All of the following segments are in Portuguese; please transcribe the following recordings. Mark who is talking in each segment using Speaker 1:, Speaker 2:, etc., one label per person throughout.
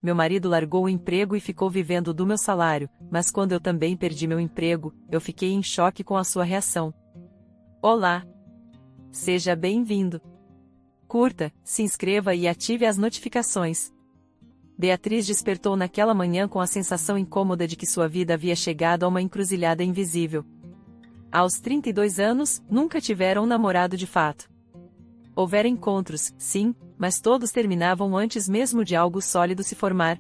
Speaker 1: Meu marido largou o emprego e ficou vivendo do meu salário, mas quando eu também perdi meu emprego, eu fiquei em choque com a sua reação. Olá! Seja bem-vindo! Curta, se inscreva e ative as notificações. Beatriz despertou naquela manhã com a sensação incômoda de que sua vida havia chegado a uma encruzilhada invisível. Aos 32 anos, nunca tivera um namorado de fato. Houvera encontros, sim, mas todos terminavam antes mesmo de algo sólido se formar.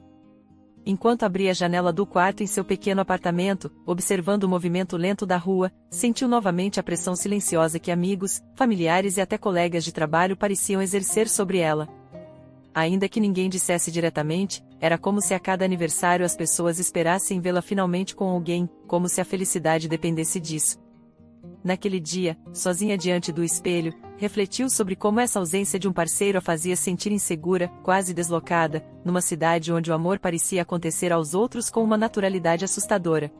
Speaker 1: Enquanto abria a janela do quarto em seu pequeno apartamento, observando o movimento lento da rua, sentiu novamente a pressão silenciosa que amigos, familiares e até colegas de trabalho pareciam exercer sobre ela. Ainda que ninguém dissesse diretamente, era como se a cada aniversário as pessoas esperassem vê-la finalmente com alguém, como se a felicidade dependesse disso. Naquele dia, sozinha diante do espelho, refletiu sobre como essa ausência de um parceiro a fazia sentir insegura, quase deslocada, numa cidade onde o amor parecia acontecer aos outros com uma naturalidade assustadora.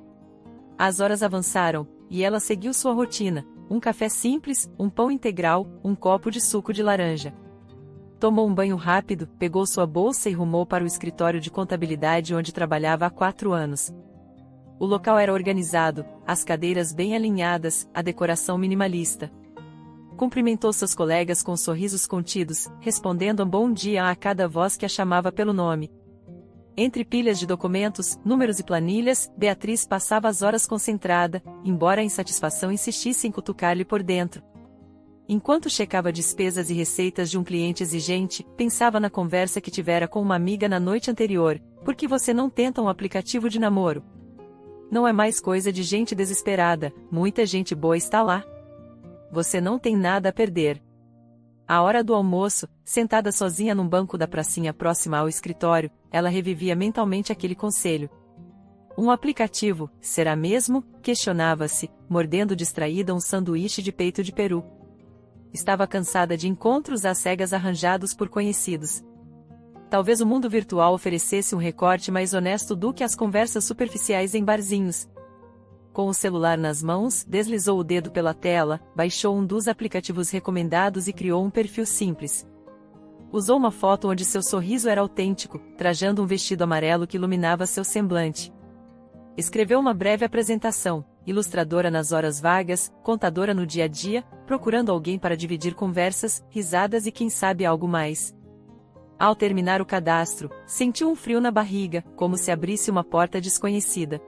Speaker 1: As horas avançaram, e ela seguiu sua rotina: um café simples, um pão integral, um copo de suco de laranja. Tomou um banho rápido, pegou sua bolsa e rumou para o escritório de contabilidade onde trabalhava há 4 anos. O local era organizado, as cadeiras bem alinhadas, a decoração minimalista. Cumprimentou seus colegas com sorrisos contidos, respondendo um bom dia a cada voz que a chamava pelo nome. Entre pilhas de documentos, números e planilhas, Beatriz passava as horas concentrada, embora a insatisfação insistisse em cutucar-lhe por dentro. Enquanto checava despesas e receitas de um cliente exigente, pensava na conversa que tivera com uma amiga na noite anterior: por que você não tenta um aplicativo de namoro? Não é mais coisa de gente desesperada, muita gente boa está lá. Você não tem nada a perder. À hora do almoço, sentada sozinha num banco da pracinha próxima ao escritório, ela revivia mentalmente aquele conselho. Um aplicativo, será mesmo? Questionava-se, mordendo distraída um sanduíche de peito de peru. Estava cansada de encontros às cegas arranjados por conhecidos. Talvez o mundo virtual oferecesse um recorte mais honesto do que as conversas superficiais em barzinhos. Com o celular nas mãos, deslizou o dedo pela tela, baixou um dos aplicativos recomendados e criou um perfil simples. Usou uma foto onde seu sorriso era autêntico, trajando um vestido amarelo que iluminava seu semblante. Escreveu uma breve apresentação: ilustradora nas horas vagas, contadora no dia a dia, procurando alguém para dividir conversas, risadas e quem sabe algo mais. Ao terminar o cadastro, sentiu um frio na barriga, como se abrisse uma porta desconhecida.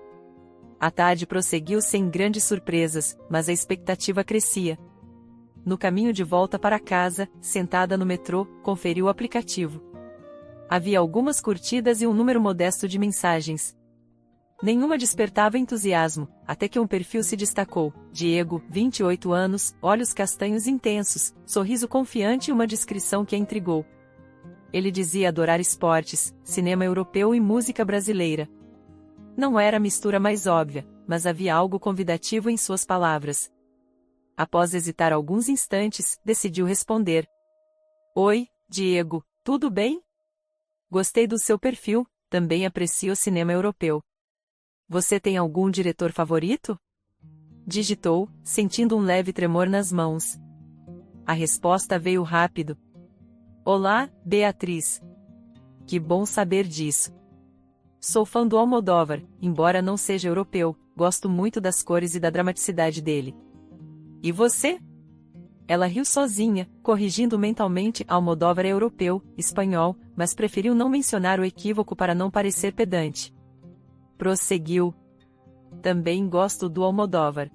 Speaker 1: A tarde prosseguiu sem grandes surpresas, mas a expectativa crescia. No caminho de volta para casa, sentada no metrô, conferiu o aplicativo. Havia algumas curtidas e um número modesto de mensagens. Nenhuma despertava entusiasmo, até que um perfil se destacou: Diego, 28 anos, olhos castanhos intensos, sorriso confiante e uma descrição que a intrigou. Ele dizia adorar esportes, cinema europeu e música brasileira. Não era a mistura mais óbvia, mas havia algo convidativo em suas palavras. Após hesitar alguns instantes, decidiu responder: Oi, Diego, tudo bem? Gostei do seu perfil, também aprecio o cinema europeu. Você tem algum diretor favorito? Digitou, sentindo um leve tremor nas mãos. A resposta veio rápido: Olá, Beatriz. Que bom saber disso. Sou fã do Almodóvar, embora não seja europeu, gosto muito das cores e da dramaticidade dele. E você? Ela riu sozinha, corrigindo mentalmente: Almodóvar é europeu, espanhol, mas preferiu não mencionar o equívoco para não parecer pedante. Prosseguiu: Também gosto do Almodóvar.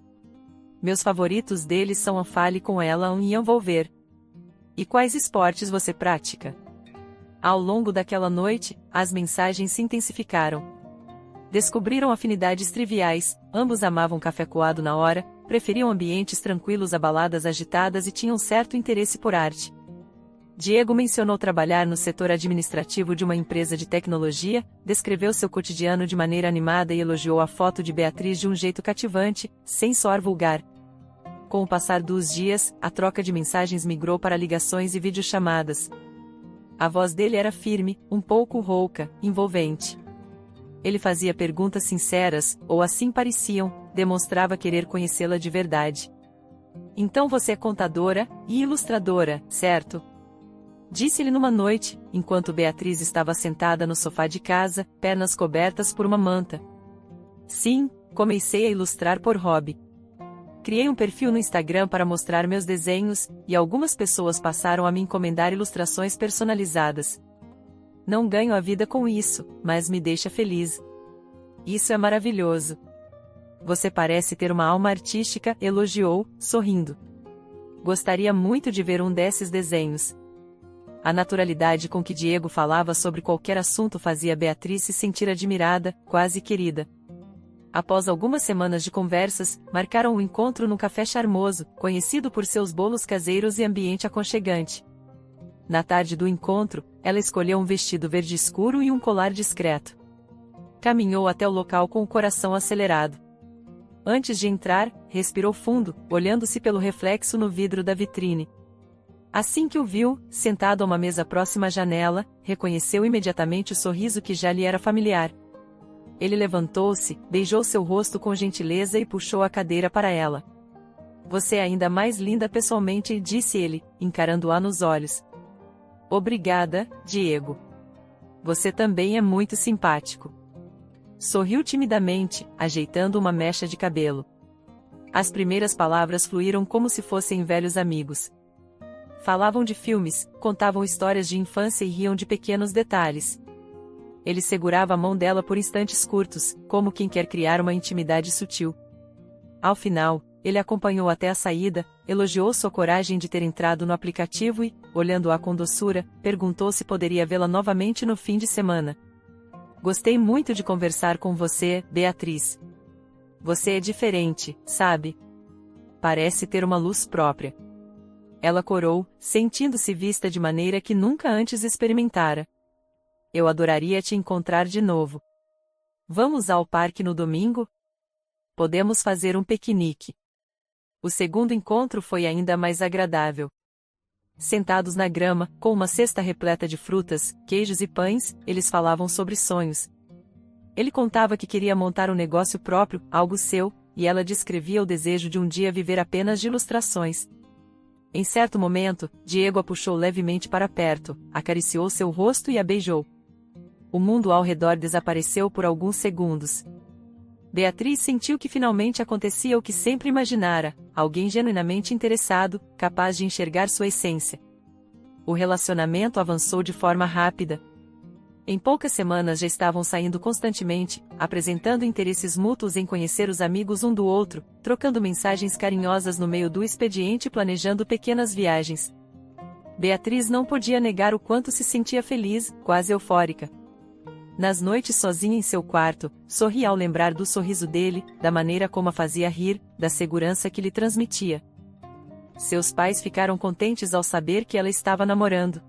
Speaker 1: Meus favoritos dele são A Fale com Ela e Envolver. E quais esportes você pratica? Ao longo daquela noite, as mensagens se intensificaram. Descobriram afinidades triviais, ambos amavam café coado na hora, preferiam ambientes tranquilos a baladas agitadas e tinham certo interesse por arte. Diego mencionou trabalhar no setor administrativo de uma empresa de tecnologia, descreveu seu cotidiano de maneira animada e elogiou a foto de Beatriz de um jeito cativante, sem soar vulgar. Com o passar dos dias, a troca de mensagens migrou para ligações e videochamadas. A voz dele era firme, um pouco rouca, envolvente. Ele fazia perguntas sinceras, ou assim pareciam, demonstrava querer conhecê-la de verdade. Então você é contadora e ilustradora, certo? Disse-lhe numa noite, enquanto Beatriz estava sentada no sofá de casa, pernas cobertas por uma manta. Sim, comecei a ilustrar por hobby. Criei um perfil no Instagram para mostrar meus desenhos, e algumas pessoas passaram a me encomendar ilustrações personalizadas. Não ganho a vida com isso, mas me deixa feliz. Isso é maravilhoso. Você parece ter uma alma artística, elogiou, sorrindo. Gostaria muito de ver um desses desenhos. A naturalidade com que Diego falava sobre qualquer assunto fazia Beatriz se sentir admirada, quase querida. Após algumas semanas de conversas, marcaram um encontro num café charmoso, conhecido por seus bolos caseiros e ambiente aconchegante. Na tarde do encontro, ela escolheu um vestido verde escuro e um colar discreto. Caminhou até o local com o coração acelerado. Antes de entrar, respirou fundo, olhando-se pelo reflexo no vidro da vitrine. Assim que o viu, sentado a uma mesa próxima à janela, reconheceu imediatamente o sorriso que já lhe era familiar. Ele levantou-se, beijou seu rosto com gentileza e puxou a cadeira para ela. Você é ainda mais linda pessoalmente, disse ele, encarando-a nos olhos. Obrigada, Diego. Você também é muito simpático. Sorriu timidamente, ajeitando uma mecha de cabelo. As primeiras palavras fluíram como se fossem velhos amigos. Falavam de filmes, contavam histórias de infância e riam de pequenos detalhes. Ele segurava a mão dela por instantes curtos, como quem quer criar uma intimidade sutil. Ao final, ele a acompanhou até a saída, elogiou sua coragem de ter entrado no aplicativo e, olhando-a com doçura, perguntou se poderia vê-la novamente no fim de semana. Gostei muito de conversar com você, Beatriz. Você é diferente, sabe? Parece ter uma luz própria. Ela corou, sentindo-se vista de maneira que nunca antes experimentara. Eu adoraria te encontrar de novo. Vamos ao parque no domingo? Podemos fazer um piquenique. O segundo encontro foi ainda mais agradável. Sentados na grama, com uma cesta repleta de frutas, queijos e pães, eles falavam sobre sonhos. Ele contava que queria montar um negócio próprio, algo seu, e ela descrevia o desejo de um dia viver apenas de ilustrações. Em certo momento, Diego a puxou levemente para perto, acariciou seu rosto e a beijou. O mundo ao redor desapareceu por alguns segundos. Beatriz sentiu que finalmente acontecia o que sempre imaginara, alguém genuinamente interessado, capaz de enxergar sua essência. O relacionamento avançou de forma rápida. Em poucas semanas já estavam saindo constantemente, apresentando interesses mútuos em conhecer os amigos um do outro, trocando mensagens carinhosas no meio do expediente e planejando pequenas viagens. Beatriz não podia negar o quanto se sentia feliz, quase eufórica. Nas noites sozinha em seu quarto, sorria ao lembrar do sorriso dele, da maneira como a fazia rir, da segurança que lhe transmitia. Seus pais ficaram contentes ao saber que ela estava namorando.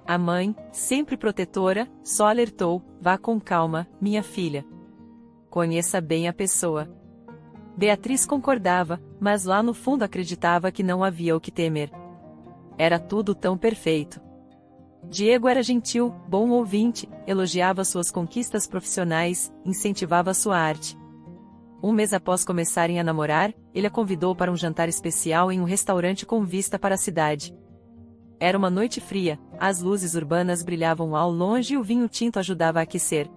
Speaker 1: A mãe, sempre protetora, só alertou: vá com calma, minha filha. Conheça bem a pessoa. Beatriz concordava, mas lá no fundo acreditava que não havia o que temer. Era tudo tão perfeito. Diego era gentil, bom ouvinte, elogiava suas conquistas profissionais, incentivava sua arte. Um mês após começarem a namorar, ele a convidou para um jantar especial em um restaurante com vista para a cidade. Era uma noite fria, as luzes urbanas brilhavam ao longe e o vinho tinto ajudava a aquecer.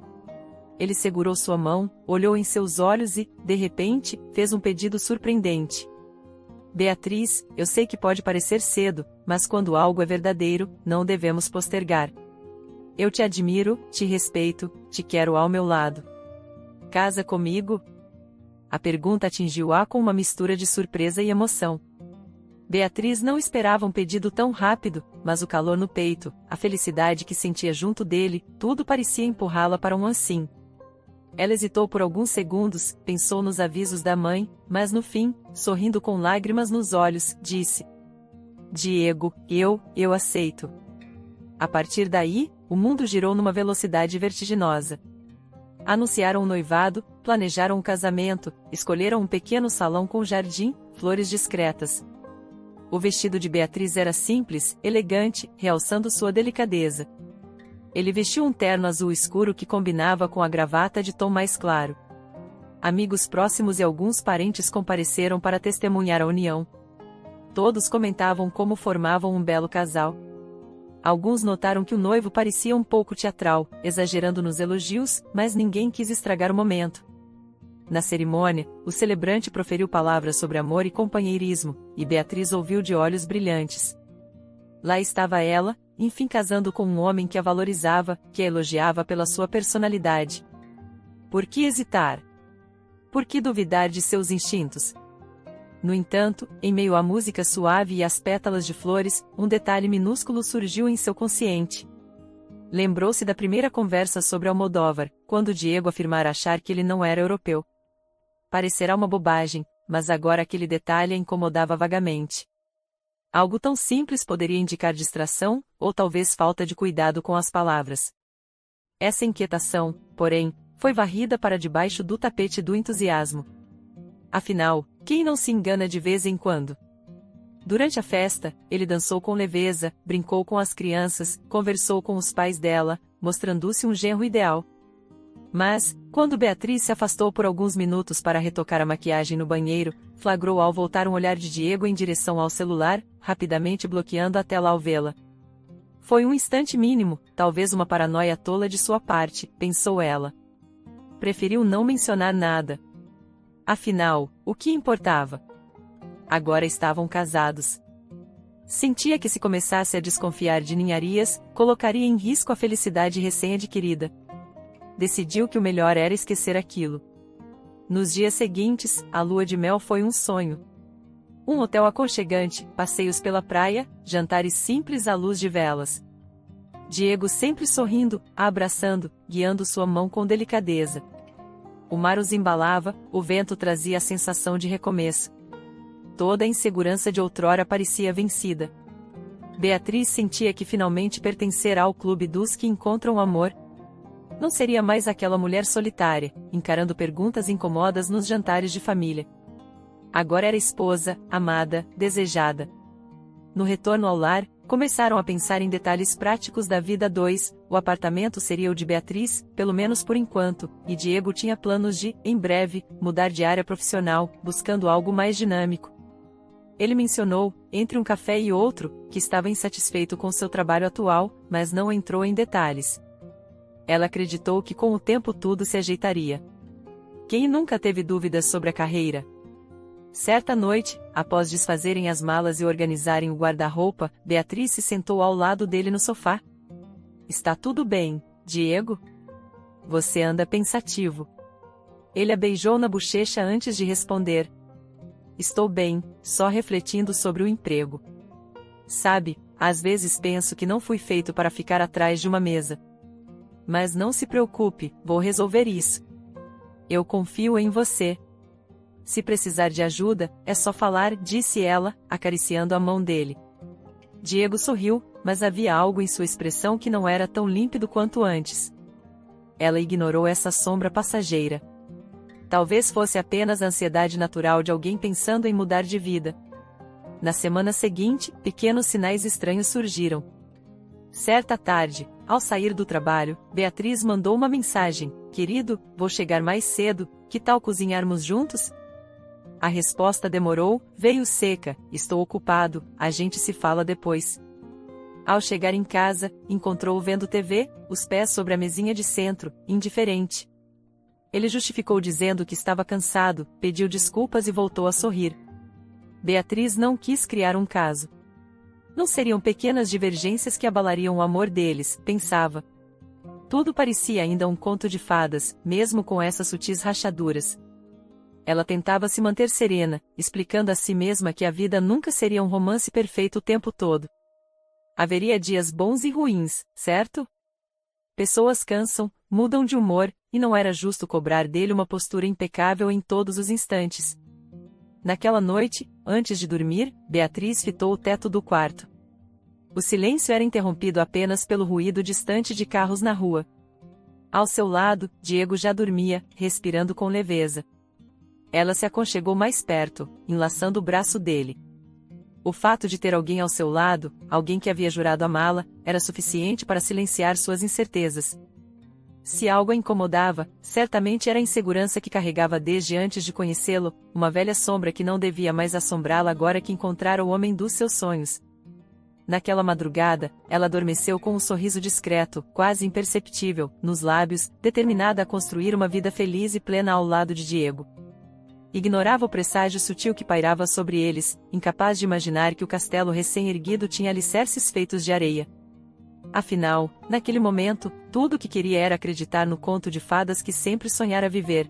Speaker 1: Ele segurou sua mão, olhou em seus olhos e, de repente, fez um pedido surpreendente. Beatriz, eu sei que pode parecer cedo, mas quando algo é verdadeiro, não devemos postergar. Eu te admiro, te respeito, te quero ao meu lado. Casa comigo? A pergunta atingiu-a com uma mistura de surpresa e emoção. Beatriz não esperava um pedido tão rápido, mas o calor no peito, a felicidade que sentia junto dele, tudo parecia empurrá-la para um sim. Ela hesitou por alguns segundos, pensou nos avisos da mãe, mas no fim, sorrindo com lágrimas nos olhos, disse: Diego, eu aceito. A partir daí, o mundo girou numa velocidade vertiginosa. Anunciaram o noivado, planejaram um casamento, escolheram um pequeno salão com jardim, flores discretas. O vestido de Beatriz era simples, elegante, realçando sua delicadeza. Ele vestiu um terno azul escuro que combinava com a gravata de tom mais claro. Amigos próximos e alguns parentes compareceram para testemunhar a união. Todos comentavam como formavam um belo casal. Alguns notaram que o noivo parecia um pouco teatral, exagerando nos elogios, mas ninguém quis estragar o momento. Na cerimônia, o celebrante proferiu palavras sobre amor e companheirismo, e Beatriz ouviu de olhos brilhantes. Lá estava ela, enfim casando com um homem que a valorizava, que a elogiava pela sua personalidade. Por que hesitar? Por que duvidar de seus instintos? No entanto, em meio à música suave e às pétalas de flores, um detalhe minúsculo surgiu em seu consciente. Lembrou-se da primeira conversa sobre Almodóvar, quando Diego afirmara achar que ele não era europeu. Parecerá uma bobagem, mas agora aquele detalhe a incomodava vagamente. Algo tão simples poderia indicar distração, ou talvez falta de cuidado com as palavras. Essa inquietação, porém, foi varrida para debaixo do tapete do entusiasmo. Afinal, quem não se engana de vez em quando? Durante a festa, ele dançou com leveza, brincou com as crianças, conversou com os pais dela, mostrando-se um genro ideal. Mas, quando Beatriz se afastou por alguns minutos para retocar a maquiagem no banheiro, flagrou ao voltar um olhar de Diego em direção ao celular, rapidamente bloqueando a tela ao vê-la. Foi um instante mínimo, talvez uma paranoia tola de sua parte, pensou ela. Preferiu não mencionar nada. Afinal, o que importava? Agora estavam casados. Sentia que se começasse a desconfiar de ninharias, colocaria em risco a felicidade recém-adquirida. Decidiu que o melhor era esquecer aquilo. Nos dias seguintes, a lua de mel foi um sonho. Um hotel aconchegante, passeios pela praia, jantares simples à luz de velas. Diego sempre sorrindo, a abraçando, guiando sua mão com delicadeza. O mar os embalava, o vento trazia a sensação de recomeço. Toda a insegurança de outrora parecia vencida. Beatriz sentia que finalmente pertencera ao clube dos que encontram amor. Não seria mais aquela mulher solitária, encarando perguntas incomodas nos jantares de família. Agora era esposa, amada, desejada. No retorno ao lar, começaram a pensar em detalhes práticos da vida a dois. O apartamento seria o de Beatriz, pelo menos por enquanto, e Diego tinha planos de, em breve, mudar de área profissional, buscando algo mais dinâmico. Ele mencionou, entre um café e outro, que estava insatisfeito com seu trabalho atual, mas não entrou em detalhes. Ela acreditou que com o tempo tudo se ajeitaria. Quem nunca teve dúvidas sobre a carreira? Certa noite, após desfazerem as malas e organizarem o guarda-roupa, Beatriz se sentou ao lado dele no sofá. Está tudo bem, Diego? Você anda pensativo. Ele a beijou na bochecha antes de responder. Estou bem, só refletindo sobre o emprego. Sabe, às vezes penso que não fui feito para ficar atrás de uma mesa. Mas não se preocupe, vou resolver isso. Eu confio em você. Se precisar de ajuda, é só falar, disse ela, acariciando a mão dele. Diego sorriu, mas havia algo em sua expressão que não era tão límpido quanto antes. Ela ignorou essa sombra passageira. Talvez fosse apenas a ansiedade natural de alguém pensando em mudar de vida. Na semana seguinte, pequenos sinais estranhos surgiram. Certa tarde, ao sair do trabalho, Beatriz mandou uma mensagem: querido, vou chegar mais cedo, que tal cozinharmos juntos? A resposta demorou, veio seca: estou ocupado, a gente se fala depois. Ao chegar em casa, encontrou-o vendo TV, os pés sobre a mesinha de centro, indiferente. Ele justificou dizendo que estava cansado, pediu desculpas e voltou a sorrir. Beatriz não quis criar um caso. Não seriam pequenas divergências que abalariam o amor deles, pensava. Tudo parecia ainda um conto de fadas, mesmo com essas sutis rachaduras. Ela tentava se manter serena, explicando a si mesma que a vida nunca seria um romance perfeito o tempo todo. Haveria dias bons e ruins, certo? Pessoas cansam, mudam de humor, e não era justo cobrar dele uma postura impecável em todos os instantes. Naquela noite, antes de dormir, Beatriz fitou o teto do quarto. O silêncio era interrompido apenas pelo ruído distante de carros na rua. Ao seu lado, Diego já dormia, respirando com leveza. Ela se aconchegou mais perto, enlaçando o braço dele. O fato de ter alguém ao seu lado, alguém que havia jurado amá-la, era suficiente para silenciar suas incertezas. Se algo a incomodava, certamente era a insegurança que carregava desde antes de conhecê-lo, uma velha sombra que não devia mais assombrá-la agora que encontrara o homem dos seus sonhos. Naquela madrugada, ela adormeceu com um sorriso discreto, quase imperceptível, nos lábios, determinada a construir uma vida feliz e plena ao lado de Diego. Ignorava o presságio sutil que pairava sobre eles, incapaz de imaginar que o castelo recém-erguido tinha alicerces feitos de areia. Afinal, naquele momento, tudo o que queria era acreditar no conto de fadas que sempre sonhara viver.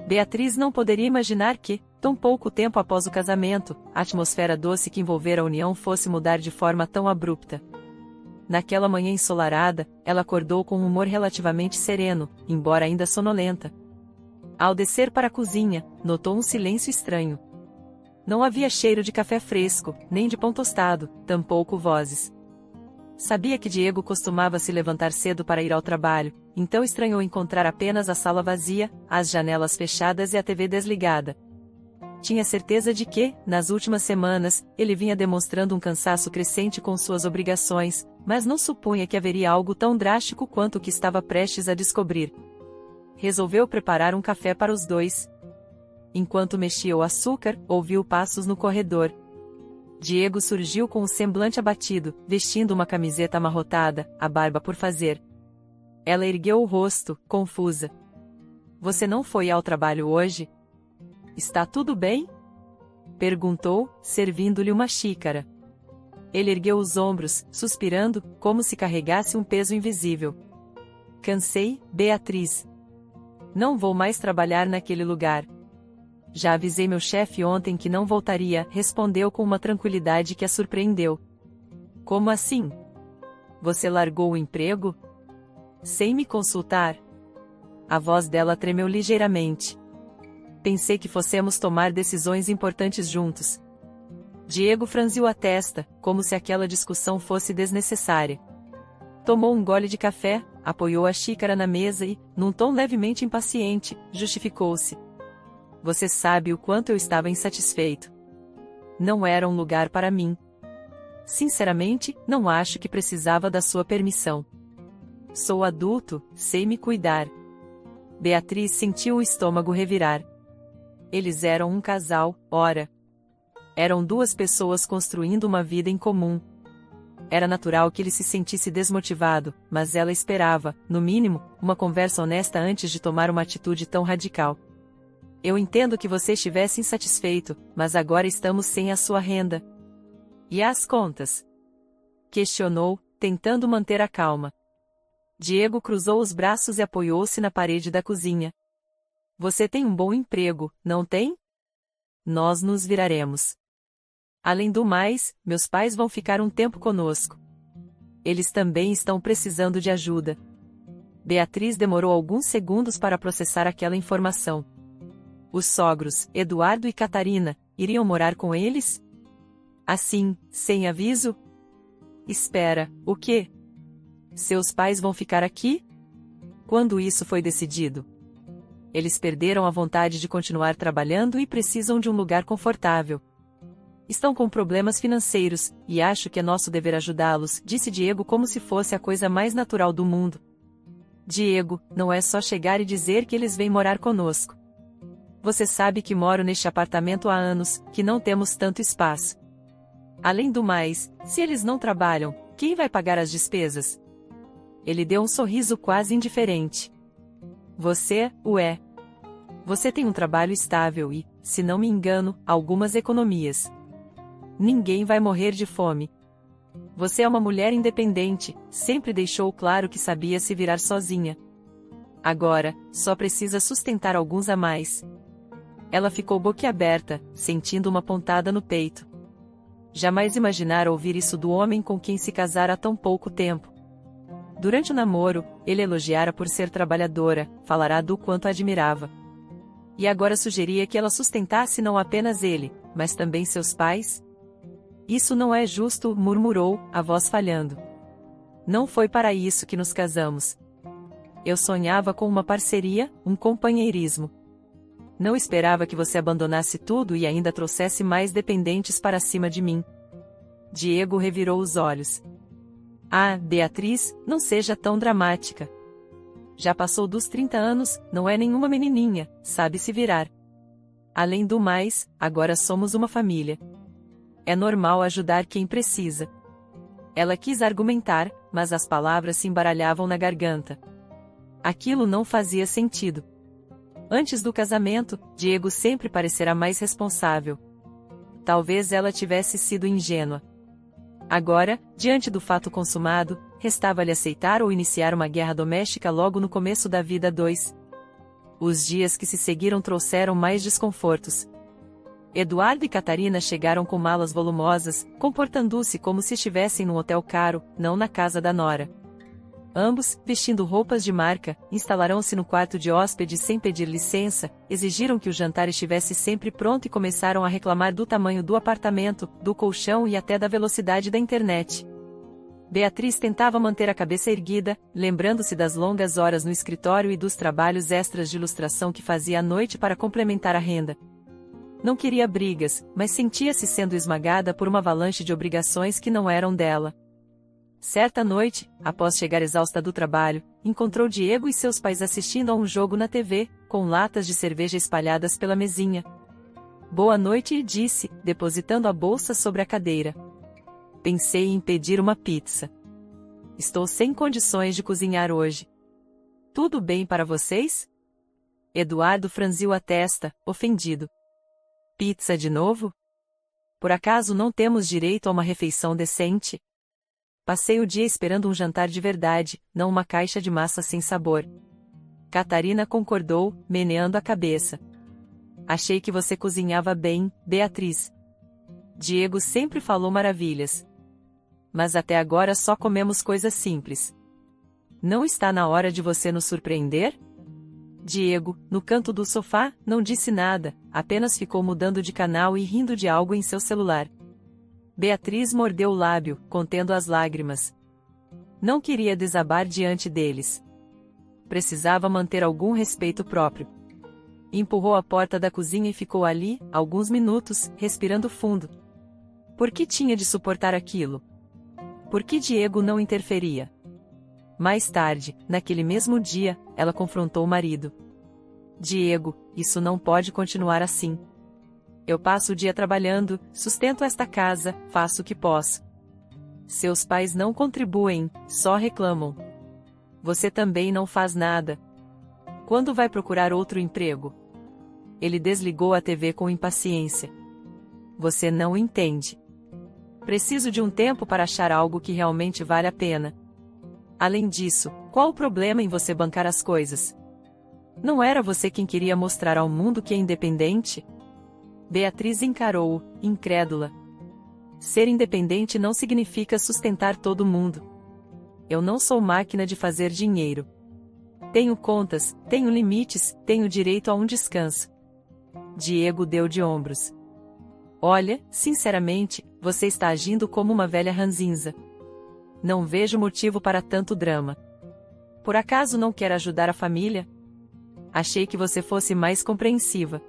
Speaker 1: Beatriz não poderia imaginar que, tão pouco tempo após o casamento, a atmosfera doce que envolvera a união fosse mudar de forma tão abrupta. Naquela manhã ensolarada, ela acordou com um humor relativamente sereno, embora ainda sonolenta. Ao descer para a cozinha, notou um silêncio estranho. Não havia cheiro de café fresco, nem de pão tostado, tampouco vozes. Sabia que Diego costumava se levantar cedo para ir ao trabalho, então estranhou encontrar apenas a sala vazia, as janelas fechadas e a TV desligada. Tinha certeza de que, nas últimas semanas, ele vinha demonstrando um cansaço crescente com suas obrigações, mas não supunha que haveria algo tão drástico quanto o que estava prestes a descobrir. Resolveu preparar um café para os dois. Enquanto mexia o açúcar, ouviu passos no corredor. Diego surgiu com um semblante abatido, vestindo uma camiseta amarrotada, a barba por fazer. Ela ergueu o rosto, confusa. Você não foi ao trabalho hoje? Está tudo bem? Perguntou, servindo-lhe uma xícara. Ele ergueu os ombros, suspirando, como se carregasse um peso invisível. Cansei, Beatriz. Não vou mais trabalhar naquele lugar. Já avisei meu chefe ontem que não voltaria, respondeu com uma tranquilidade que a surpreendeu. Como assim? Você largou o emprego? Sem me consultar? A voz dela tremeu ligeiramente. Pensei que fossemos tomar decisões importantes juntos. Diego franziu a testa, como se aquela discussão fosse desnecessária. Tomou um gole de café, apoiou a xícara na mesa e, num tom levemente impaciente, justificou-se. Você sabe o quanto eu estava insatisfeito. Não era um lugar para mim. Sinceramente, não acho que precisava da sua permissão. Sou adulto, sei me cuidar. Beatriz sentiu o estômago revirar. Eles eram um casal, ora. Eram duas pessoas construindo uma vida em comum. Era natural que ele se sentisse desmotivado, mas ela esperava, no mínimo, uma conversa honesta antes de tomar uma atitude tão radical. Eu entendo que você estivesse insatisfeito, mas agora estamos sem a sua renda. E as contas? Questionou, tentando manter a calma. Diego cruzou os braços e apoiou-se na parede da cozinha. Você tem um bom emprego, não tem? Nós nos viraremos. Além do mais, meus pais vão ficar um tempo conosco. Eles também estão precisando de ajuda. Beatriz demorou alguns segundos para processar aquela informação. Os sogros, Eduardo e Catarina, iriam morar com eles? Assim, sem aviso? Espera, o quê? Seus pais vão ficar aqui? Quando isso foi decidido? Eles perderam a vontade de continuar trabalhando e precisam de um lugar confortável. Estão com problemas financeiros, e acho que é nosso dever ajudá-los, disse Diego como se fosse a coisa mais natural do mundo. Diego, não é só chegar e dizer que eles vêm morar conosco. Você sabe que moro neste apartamento há anos, que não temos tanto espaço. Além do mais, se eles não trabalham, quem vai pagar as despesas? Ele deu um sorriso quase indiferente. Você, é. Você tem um trabalho estável e, se não me engano, algumas economias. Ninguém vai morrer de fome. Você é uma mulher independente, sempre deixou claro que sabia se virar sozinha. Agora, só precisa sustentar alguns a mais. Ela ficou boquiaberta, sentindo uma pontada no peito. Jamais imaginara ouvir isso do homem com quem se casara há tão pouco tempo. Durante o namoro, ele elogiara por ser trabalhadora, falara do quanto a admirava. E agora sugeria que ela sustentasse não apenas ele, mas também seus pais? Isso não é justo, murmurou, a voz falhando. Não foi para isso que nos casamos. Eu sonhava com uma parceria, um companheirismo. Não esperava que você abandonasse tudo e ainda trouxesse mais dependentes para cima de mim. Diego revirou os olhos. Ah, Beatriz, não seja tão dramática. Já passou dos 30 anos, não é nenhuma menininha, sabe se virar. Além do mais, agora somos uma família. É normal ajudar quem precisa. Ela quis argumentar, mas as palavras se embaralhavam na garganta. Aquilo não fazia sentido. Antes do casamento, Diego sempre parecerá mais responsável. Talvez ela tivesse sido ingênua. Agora, diante do fato consumado, restava-lhe aceitar ou iniciar uma guerra doméstica logo no começo da vida a dois. Os dias que se seguiram trouxeram mais desconfortos. Eduardo e Catarina chegaram com malas volumosas, comportando-se como se estivessem num hotel caro, não na casa da nora. Ambos, vestindo roupas de marca, instalaram-se no quarto de hóspedes sem pedir licença, exigiram que o jantar estivesse sempre pronto e começaram a reclamar do tamanho do apartamento, do colchão e até da velocidade da internet. Beatriz tentava manter a cabeça erguida, lembrando-se das longas horas no escritório e dos trabalhos extras de ilustração que fazia à noite para complementar a renda. Não queria brigas, mas sentia-se sendo esmagada por uma avalanche de obrigações que não eram dela. Certa noite, após chegar exausta do trabalho, encontrou Diego e seus pais assistindo a um jogo na TV, com latas de cerveja espalhadas pela mesinha. Boa noite, disse, depositando a bolsa sobre a cadeira. Pensei em pedir uma pizza. Estou sem condições de cozinhar hoje. Tudo bem para vocês? Eduardo franziu a testa, ofendido. Pizza de novo? Por acaso não temos direito a uma refeição decente? Passei o dia esperando um jantar de verdade, não uma caixa de massa sem sabor. Catarina concordou, meneando a cabeça. Achei que você cozinhava bem, Beatriz. Diego sempre falou maravilhas. Mas até agora só comemos coisas simples. Não está na hora de você nos surpreender? Diego, no canto do sofá, não disse nada, apenas ficou mudando de canal e rindo de algo em seu celular. Beatriz mordeu o lábio, contendo as lágrimas. Não queria desabar diante deles. Precisava manter algum respeito próprio. Empurrou a porta da cozinha e ficou ali, alguns minutos, respirando fundo. Por que tinha de suportar aquilo? Por que Diego não interferia? Mais tarde, naquele mesmo dia, ela confrontou o marido. Diego, isso não pode continuar assim. Eu passo o dia trabalhando, sustento esta casa, faço o que posso. Seus pais não contribuem, só reclamam. Você também não faz nada. Quando vai procurar outro emprego? Ele desligou a TV com impaciência. Você não entende. Preciso de um tempo para achar algo que realmente vale a pena. Além disso, qual o problema em você bancar as coisas? Não era você quem queria mostrar ao mundo que é independente? Beatriz encarou-o, incrédula. Ser independente não significa sustentar todo mundo. Eu não sou máquina de fazer dinheiro. Tenho contas, tenho limites, tenho direito a um descanso. Diego deu de ombros. Olha, sinceramente, você está agindo como uma velha ranzinza. Não vejo motivo para tanto drama. Por acaso não quer ajudar a família? Achei que você fosse mais compreensiva.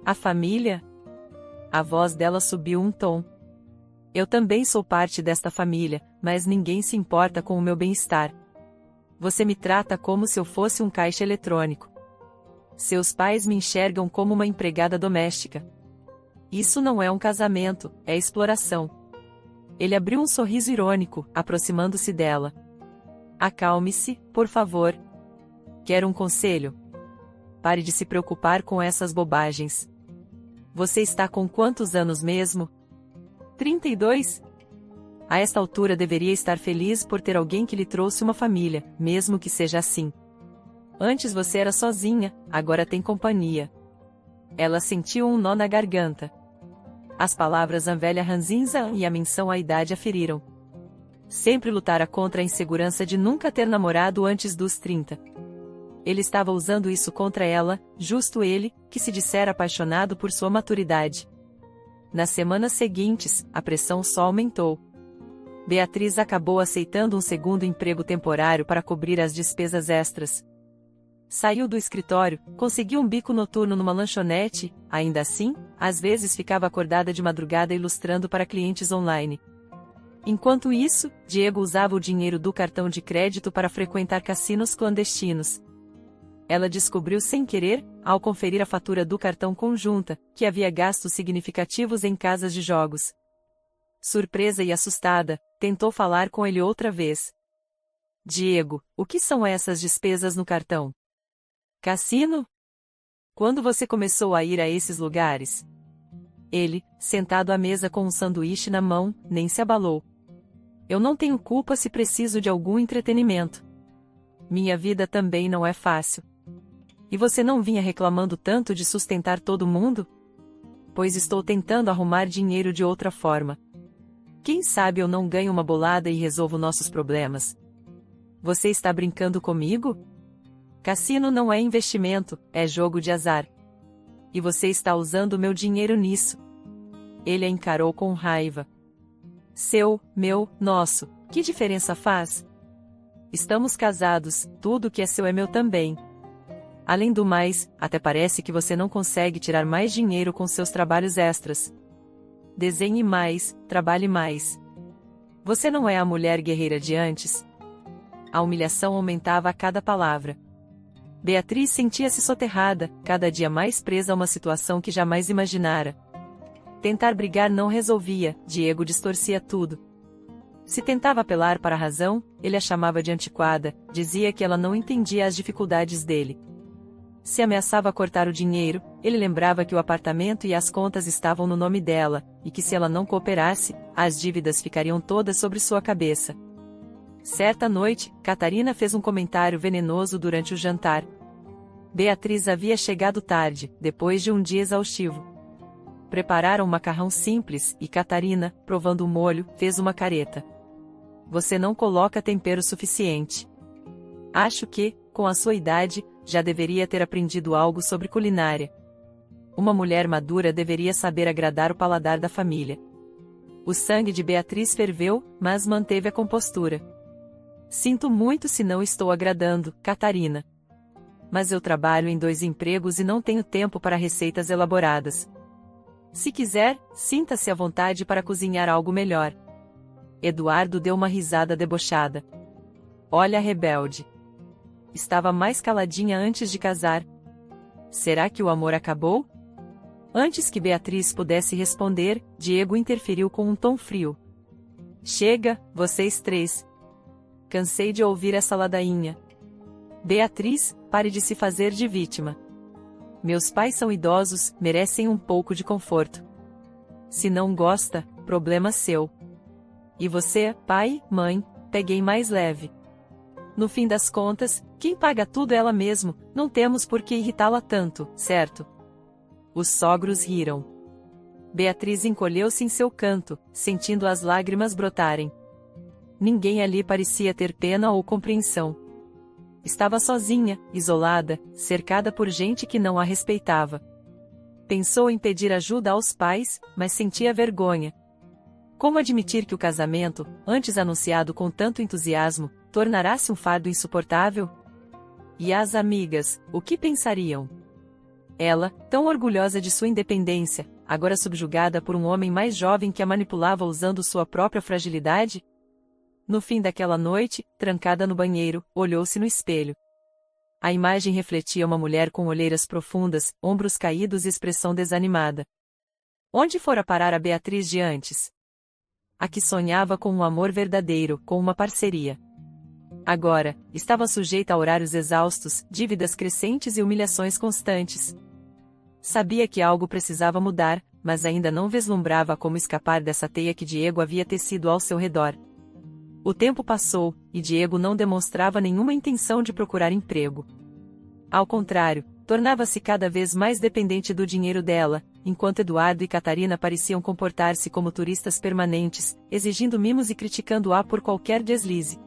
Speaker 1: A família? A voz dela subiu um tom. Eu também sou parte desta família, mas ninguém se importa com o meu bem-estar. Você me trata como se eu fosse um caixa eletrônico. Seus pais me enxergam como uma empregada doméstica. Isso não é um casamento, é exploração. Ele abriu um sorriso irônico, aproximando-se dela. Acalme-se, por favor. Quer um conselho? Pare de se preocupar com essas bobagens. Você está com quantos anos mesmo? 32? A esta altura deveria estar feliz por ter alguém que lhe trouxe uma família, mesmo que seja assim. Antes você era sozinha, agora tem companhia. Ela sentiu um nó na garganta. As palavras a velha ranzinza e a menção à idade a feriram. Sempre lutara contra a insegurança de nunca ter namorado antes dos 30. Ele estava usando isso contra ela, justo ele, que se dissera apaixonado por sua maturidade. Nas semanas seguintes, a pressão só aumentou. Beatriz acabou aceitando um segundo emprego temporário para cobrir as despesas extras. Saiu do escritório, conseguiu um bico noturno numa lanchonete, ainda assim, às vezes ficava acordada de madrugada ilustrando para clientes online. Enquanto isso, Diego usava o dinheiro do cartão de crédito para frequentar cassinos clandestinos. Ela descobriu sem querer, ao conferir a fatura do cartão conjunta, que havia gastos significativos em casas de jogos. surpresa e assustada, tentou falar com ele outra vez. Diego, o que são essas despesas no cartão? Cassino? Quando você começou a ir a esses lugares? Ele, sentado à mesa com um sanduíche na mão, nem se abalou. Eu não tenho culpa se preciso de algum entretenimento. Minha vida também não é fácil. E você não vinha reclamando tanto de sustentar todo mundo? Pois estou tentando arrumar dinheiro de outra forma. Quem sabe eu não ganho uma bolada e resolvo nossos problemas. Você está brincando comigo? Cassino não é investimento, é jogo de azar. E você está usando meu dinheiro nisso. Ele a encarou com raiva. Seu, meu, nosso, que diferença faz? Estamos casados, tudo que é seu é meu também. Além do mais, até parece que você não consegue tirar mais dinheiro com seus trabalhos extras. Desenhe mais, trabalhe mais. Você não é a mulher guerreira de antes? A humilhação aumentava a cada palavra. Beatriz sentia-se soterrada, cada dia mais presa a uma situação que jamais imaginara. Tentar brigar não resolvia, Diego distorcia tudo. Se tentava apelar para a razão, ele a chamava de antiquada, dizia que ela não entendia as dificuldades dele. Se ameaçava cortar o dinheiro, ele lembrava que o apartamento e as contas estavam no nome dela, e que se ela não cooperasse, as dívidas ficariam todas sobre sua cabeça. Certa noite, Catarina fez um comentário venenoso durante o jantar. Beatriz havia chegado tarde, depois de um dia exaustivo. Prepararam um macarrão simples, e Catarina, provando o molho, fez uma careta. Você não coloca tempero suficiente. Acho que, com a sua idade, já deveria ter aprendido algo sobre culinária. Uma mulher madura deveria saber agradar o paladar da família. O sangue de Beatriz ferveu, mas manteve a compostura. Sinto muito se não estou agradando, Catarina. Mas eu trabalho em 2 empregos e não tenho tempo para receitas elaboradas. Se quiser, sinta-se à vontade para cozinhar algo melhor. Eduardo deu uma risada debochada. Olha a rebelde. Estava mais caladinha antes de casar. Será que o amor acabou? Antes que Beatriz pudesse responder, Diego interferiu com um tom frio. Chega, vocês 3. Cansei de ouvir essa ladainha. Beatriz, pare de se fazer de vítima. Meus pais são idosos, merecem um pouco de conforto. Se não gosta, problema seu. E você, pai, mãe, peguei mais leve. No fim das contas, quem paga tudo é ela mesmo, não temos por que irritá-la tanto, certo? Os sogros riram. Beatriz encolheu-se em seu canto, sentindo as lágrimas brotarem. Ninguém ali parecia ter pena ou compreensão. Estava sozinha, isolada, cercada por gente que não a respeitava. Pensou em pedir ajuda aos pais, mas sentia vergonha. Como admitir que o casamento, antes anunciado com tanto entusiasmo, tornará-se um fardo insuportável? E as amigas, o que pensariam? Ela, tão orgulhosa de sua independência, agora subjugada por um homem mais jovem que a manipulava usando sua própria fragilidade? No fim daquela noite, trancada no banheiro, olhou-se no espelho. A imagem refletia uma mulher com olheiras profundas, ombros caídos e expressão desanimada. Onde fora parar a Beatriz de antes? A que sonhava com um amor verdadeiro, com uma parceria. Agora, estava sujeita a horários exaustos, dívidas crescentes e humilhações constantes. Sabia que algo precisava mudar, mas ainda não vislumbrava como escapar dessa teia que Diego havia tecido ao seu redor. O tempo passou, e Diego não demonstrava nenhuma intenção de procurar emprego. Ao contrário, tornava-se cada vez mais dependente do dinheiro dela, enquanto Eduardo e Catarina pareciam comportar-se como turistas permanentes, exigindo mimos e criticando-a por qualquer deslize.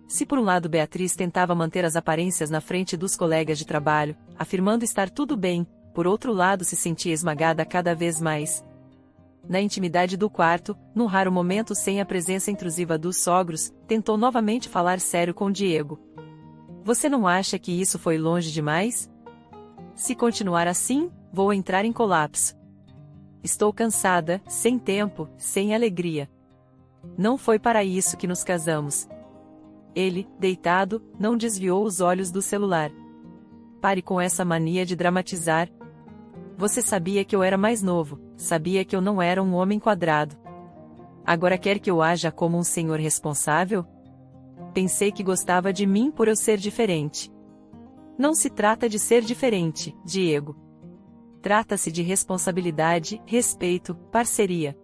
Speaker 1: Se por um lado Beatriz tentava manter as aparências na frente dos colegas de trabalho, afirmando estar tudo bem, por outro lado se sentia esmagada cada vez mais. Na intimidade do quarto, num raro momento sem a presença intrusiva dos sogros, tentou novamente falar sério com Diego. Você não acha que isso foi longe demais? Se continuar assim, vou entrar em colapso. Estou cansada, sem tempo, sem alegria. Não foi para isso que nos casamos. Ele, deitado, não desviou os olhos do celular. Pare com essa mania de dramatizar. Você sabia que eu era mais novo, sabia que eu não era um homem quadrado. Agora quer que eu haja como um senhor responsável? Pensei que gostava de mim por eu ser diferente. Não se trata de ser diferente, Diego. Trata-se de responsabilidade, respeito, parceria.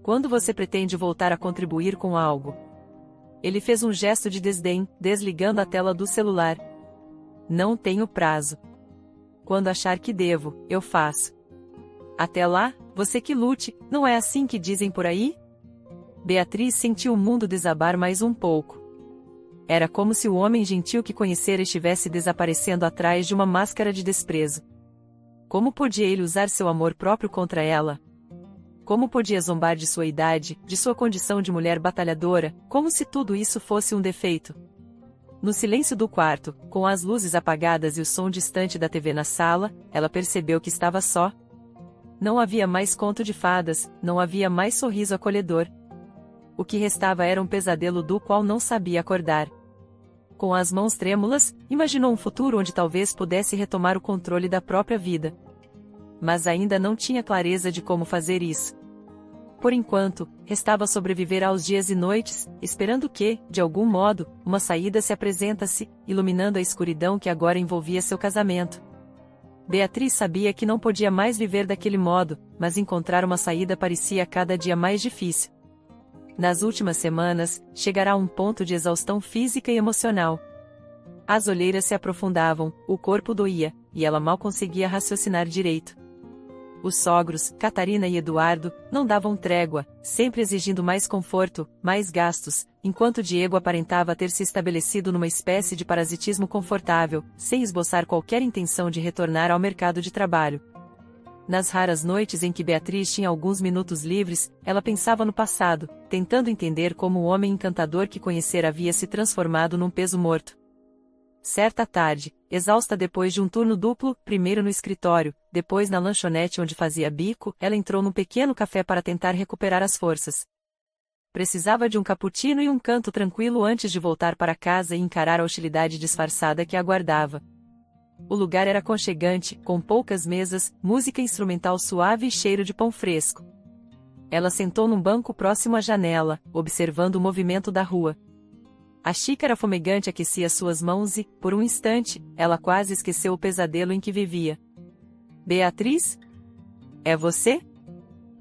Speaker 1: Quando você pretende voltar a contribuir com algo? Ele fez um gesto de desdém, desligando a tela do celular. Não tenho prazo. Quando achar que devo, eu faço. Até lá, você que lute, não é assim que dizem por aí? Beatriz sentiu o mundo desabar mais um pouco. Era como se o homem gentil que conhecera estivesse desaparecendo atrás de uma máscara de desprezo. Como podia ele usar seu amor próprio contra ela? Como podia zombar de sua idade, de sua condição de mulher batalhadora, como se tudo isso fosse um defeito? No silêncio do quarto, com as luzes apagadas e o som distante da TV na sala, ela percebeu que estava só. Não havia mais conto de fadas, não havia mais sorriso acolhedor. O que restava era um pesadelo do qual não sabia acordar. Com as mãos trêmulas, imaginou um futuro onde talvez pudesse retomar o controle da própria vida. Mas ainda não tinha clareza de como fazer isso. Por enquanto, restava sobreviver aos dias e noites, esperando que, de algum modo, uma saída se apresentasse, iluminando a escuridão que agora envolvia seu casamento. Beatriz sabia que não podia mais viver daquele modo, mas encontrar uma saída parecia cada dia mais difícil. Nas últimas semanas, chegará a um ponto de exaustão física e emocional. As olheiras se aprofundavam, o corpo doía, e ela mal conseguia raciocinar direito. Os sogros, Catarina e Eduardo, não davam trégua, sempre exigindo mais conforto, mais gastos, enquanto Diego aparentava ter se estabelecido numa espécie de parasitismo confortável, sem esboçar qualquer intenção de retornar ao mercado de trabalho. Nas raras noites em que Beatriz tinha alguns minutos livres, ela pensava no passado, tentando entender como o homem encantador que conhecera havia se transformado num peso morto. Certa tarde, exausta depois de um turno duplo, primeiro no escritório, depois na lanchonete onde fazia bico, ela entrou num pequeno café para tentar recuperar as forças. Precisava de um cappuccino e um canto tranquilo antes de voltar para casa e encarar a hostilidade disfarçada que a aguardava. O lugar era aconchegante, com poucas mesas, música instrumental suave e cheiro de pão fresco. Ela sentou num banco próximo à janela, observando o movimento da rua. A xícara fumegante aquecia suas mãos e, por um instante, ela quase esqueceu o pesadelo em que vivia. Beatriz? É você?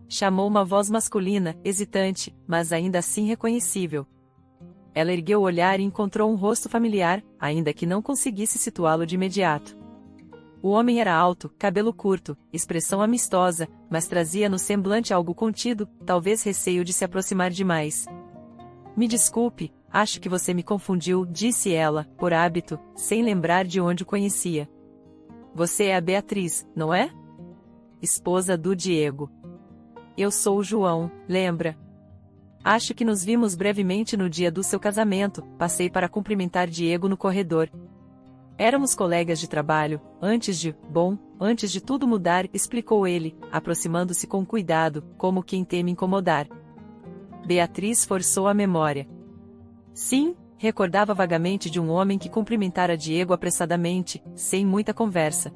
Speaker 1: Chamou uma voz masculina, hesitante, mas ainda assim reconhecível. Ela ergueu o olhar e encontrou um rosto familiar, ainda que não conseguisse situá-lo de imediato. O homem era alto, cabelo curto, expressão amistosa, mas trazia no semblante algo contido, talvez receio de se aproximar demais. Me desculpe, acho que você me confundiu, disse ela, por hábito, sem lembrar de onde o conhecia. Você é a Beatriz, não é? Esposa do Diego. Eu sou o João, lembra? Acho que nos vimos brevemente no dia do seu casamento, passei para cumprimentar Diego no corredor. Éramos colegas de trabalho, antes de tudo mudar, explicou ele, aproximando-se com cuidado, como quem teme incomodar. Beatriz forçou a memória. Sim, recordava vagamente de um homem que cumprimentara Diego apressadamente, sem muita conversa.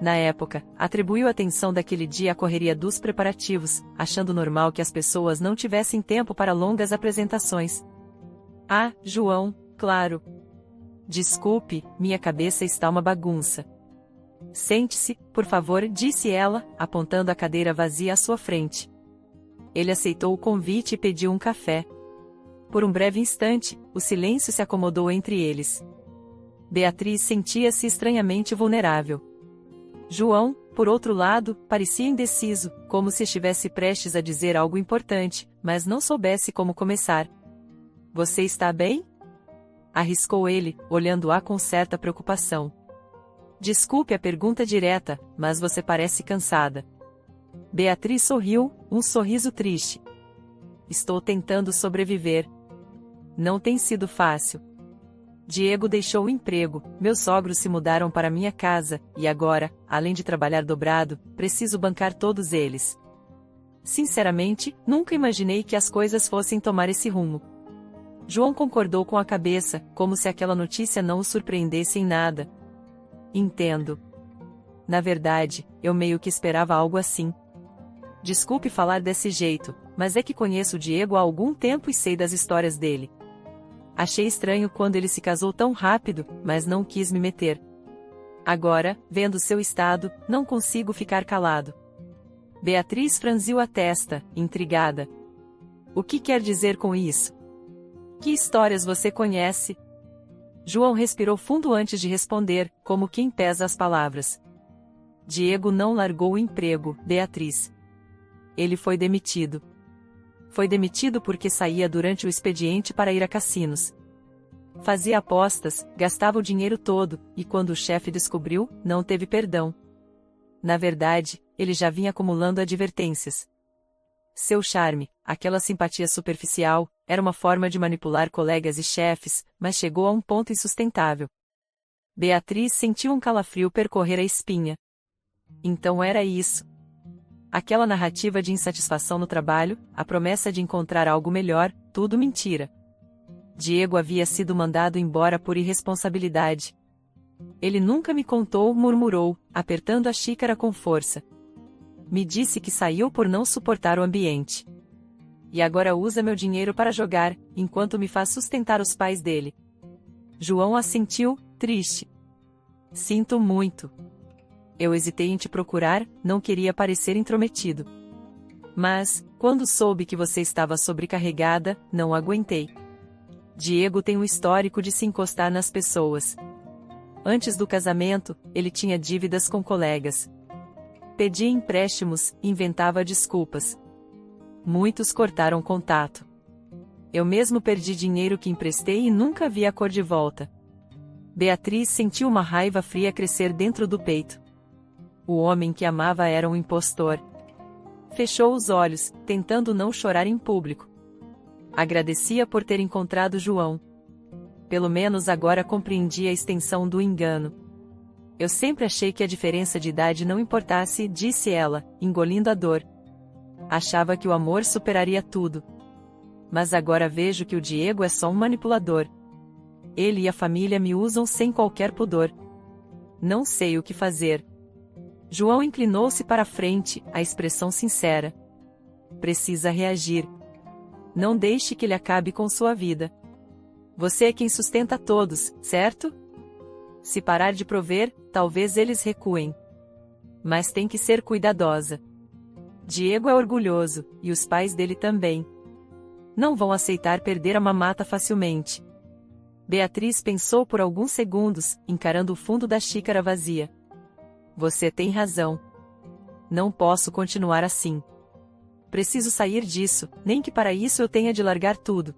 Speaker 1: Na época, atribuiu a atenção daquele dia à correria dos preparativos, achando normal que as pessoas não tivessem tempo para longas apresentações. Ah, João, claro. Desculpe, minha cabeça está uma bagunça. Sente-se, por favor, disse ela, apontando a cadeira vazia à sua frente. Ele aceitou o convite e pediu um café. Por um breve instante, o silêncio se acomodou entre eles. Beatriz sentia-se estranhamente vulnerável. João, por outro lado, parecia indeciso, como se estivesse prestes a dizer algo importante, mas não soubesse como começar. Você está bem? Arriscou ele, olhando-a com certa preocupação. Desculpe a pergunta direta, mas você parece cansada. Beatriz sorriu, um sorriso triste. Estou tentando sobreviver. Não tem sido fácil. Diego deixou o emprego, meus sogros se mudaram para minha casa, e agora, além de trabalhar dobrado, preciso bancar todos eles. Sinceramente, nunca imaginei que as coisas fossem tomar esse rumo. João concordou com a cabeça, como se aquela notícia não o surpreendesse em nada. Entendo. Na verdade, eu meio que esperava algo assim. Desculpe falar desse jeito, mas é que conheço o Diego há algum tempo e sei das histórias dele. Achei estranho quando ele se casou tão rápido, mas não quis me meter. Agora, vendo seu estado, não consigo ficar calado. Beatriz franziu a testa, intrigada. O que quer dizer com isso? Que histórias você conhece? João respirou fundo antes de responder, como quem pesa as palavras. Diego não largou o emprego, Beatriz. Ele foi demitido. Foi demitido porque saía durante o expediente para ir a cassinos. Fazia apostas, gastava o dinheiro todo, e quando o chefe descobriu, não teve perdão. Na verdade, ele já vinha acumulando advertências. Seu charme, aquela simpatia superficial, era uma forma de manipular colegas e chefes, mas chegou a um ponto insustentável. Beatriz sentiu um calafrio percorrer a espinha. Então era isso. Aquela narrativa de insatisfação no trabalho, a promessa de encontrar algo melhor, tudo mentira. Diego havia sido mandado embora por irresponsabilidade. Ele nunca me contou, murmurou, apertando a xícara com força. Me disse que saiu por não suportar o ambiente. E agora usa meu dinheiro para jogar, enquanto me faz sustentar os pais dele. João assentiu, triste. Sinto muito. Eu hesitei em te procurar, não queria parecer intrometido. Mas, quando soube que você estava sobrecarregada, não aguentei. Diego tem um histórico de se encostar nas pessoas. Antes do casamento, ele tinha dívidas com colegas. Pedia empréstimos, inventava desculpas. Muitos cortaram contato. Eu mesmo perdi dinheiro que emprestei e nunca vi a cor de volta. Beatriz sentiu uma raiva fria crescer dentro do peito. O homem que amava era um impostor. Fechou os olhos, tentando não chorar em público. Agradecia por ter encontrado João. Pelo menos agora compreendia a extensão do engano. Eu sempre achei que a diferença de idade não importasse, disse ela, engolindo a dor. Achava que o amor superaria tudo. Mas agora vejo que o Diego é só um manipulador. Ele e a família me usam sem qualquer pudor. Não sei o que fazer. João inclinou-se para a frente, a expressão sincera. Precisa reagir. Não deixe que ele acabe com sua vida. Você é quem sustenta todos, certo? Se parar de prover, talvez eles recuem. Mas tem que ser cuidadosa. Diego é orgulhoso, e os pais dele também. Não vão aceitar perder a mamata facilmente. Beatriz pensou por alguns segundos, encarando o fundo da xícara vazia. Você tem razão. Não posso continuar assim. Preciso sair disso, nem que para isso eu tenha de largar tudo.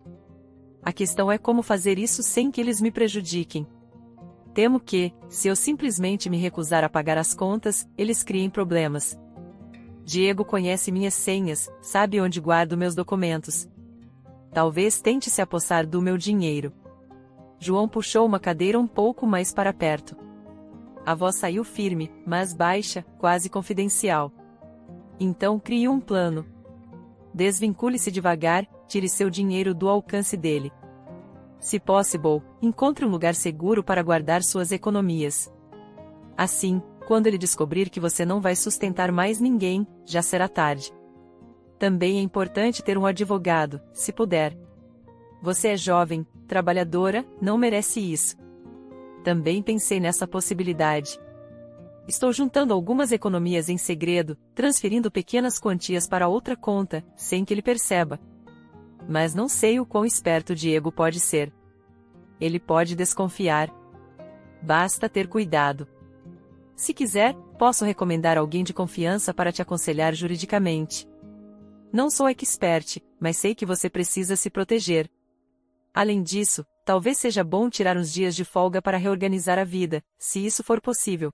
Speaker 1: A questão é como fazer isso sem que eles me prejudiquem. Temo que, se eu simplesmente me recusar a pagar as contas, eles criem problemas. Diego conhece minhas senhas, sabe onde guardo meus documentos. Talvez tente se apossar do meu dinheiro. João puxou uma cadeira um pouco mais para perto. A voz saiu firme, mas baixa, quase confidencial. Então crie um plano. Desvincule-se devagar, tire seu dinheiro do alcance dele. Se possível, encontre um lugar seguro para guardar suas economias. Assim, quando ele descobrir que você não vai sustentar mais ninguém, já será tarde. Também é importante ter um advogado, se puder. Você é jovem, trabalhadora, não merece isso. Também pensei nessa possibilidade. Estou juntando algumas economias em segredo, transferindo pequenas quantias para outra conta, sem que ele perceba. Mas não sei o quão esperto Diego pode ser. Ele pode desconfiar. Basta ter cuidado. Se quiser, posso recomendar alguém de confiança para te aconselhar juridicamente. Não sou expert, mas sei que você precisa se proteger. Além disso, talvez seja bom tirar uns dias de folga para reorganizar a vida, se isso for possível.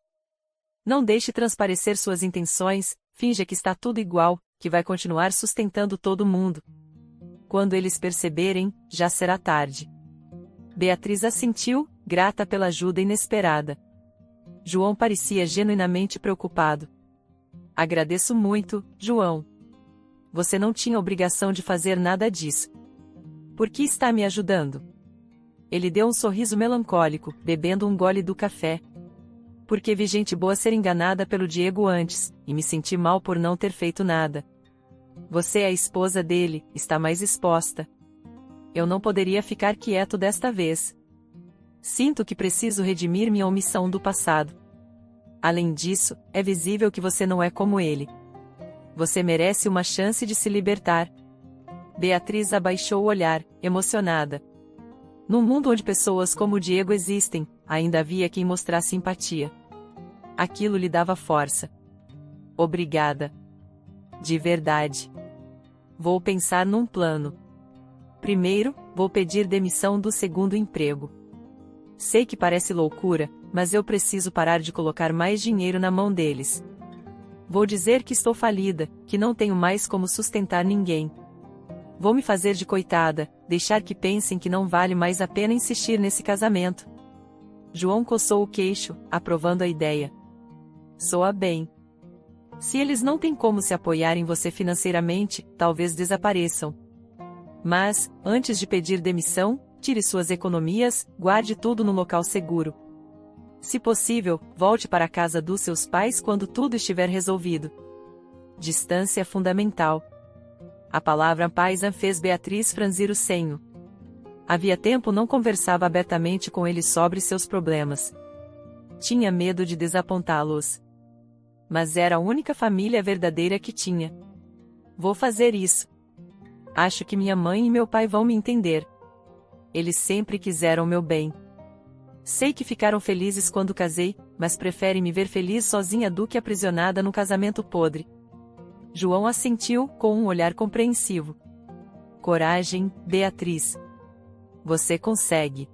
Speaker 1: Não deixe transparecer suas intenções, finja que está tudo igual, que vai continuar sustentando todo mundo. Quando eles perceberem, já será tarde. Beatriz assentiu, grata pela ajuda inesperada. João parecia genuinamente preocupado. Agradeço muito, João. Você não tinha obrigação de fazer nada disso. Por que está me ajudando? Ele deu um sorriso melancólico, bebendo um gole do café. Porque vi gente boa ser enganada pelo Diego antes, e me senti mal por não ter feito nada. Você é a esposa dele, está mais exposta. Eu não poderia ficar quieto desta vez. Sinto que preciso redimir minha omissão do passado. Além disso, é visível que você não é como ele. Você merece uma chance de se libertar. Beatriz abaixou o olhar, emocionada. Num mundo onde pessoas como Diego existem, ainda havia quem mostrasse empatia. Aquilo lhe dava força. Obrigada. De verdade. Vou pensar num plano. Primeiro, vou pedir demissão do segundo emprego. Sei que parece loucura, mas eu preciso parar de colocar mais dinheiro na mão deles. Vou dizer que estou falida, que não tenho mais como sustentar ninguém. Vou me fazer de coitada, deixar que pensem que não vale mais a pena insistir nesse casamento. João coçou o queixo, aprovando a ideia. Soa bem. Se eles não têm como se apoiar em você financeiramente, talvez desapareçam. Mas, antes de pedir demissão, tire suas economias, guarde tudo no local seguro. Se possível, volte para a casa dos seus pais quando tudo estiver resolvido. Distância é fundamental. A palavra paisa fez Beatriz franzir o senho. Havia tempo não conversava abertamente com ele sobre seus problemas. Tinha medo de desapontá-los. Mas era a única família verdadeira que tinha. Vou fazer isso. Acho que minha mãe e meu pai vão me entender. Eles sempre quiseram meu bem. Sei que ficaram felizes quando casei, mas preferem me ver feliz sozinha do que aprisionada num casamento podre. João assentiu, com um olhar compreensivo. Coragem, Beatriz. Você consegue.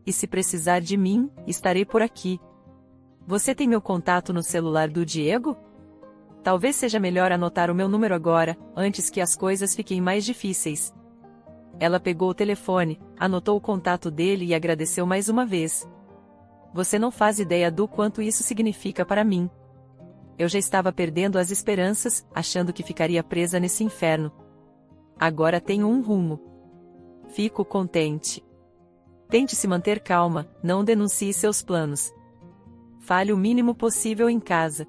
Speaker 1: E se precisar de mim, estarei por aqui. Você tem meu contato no celular do Diego? Talvez seja melhor anotar o meu número agora, antes que as coisas fiquem mais difíceis. Ela pegou o telefone, anotou o contato dele e agradeceu mais uma vez. Você não faz ideia do quanto isso significa para mim. Eu já estava perdendo as esperanças, achando que ficaria presa nesse inferno. Agora tenho um rumo. Fico contente. Tente se manter calma, não denuncie seus planos. Fale o mínimo possível em casa.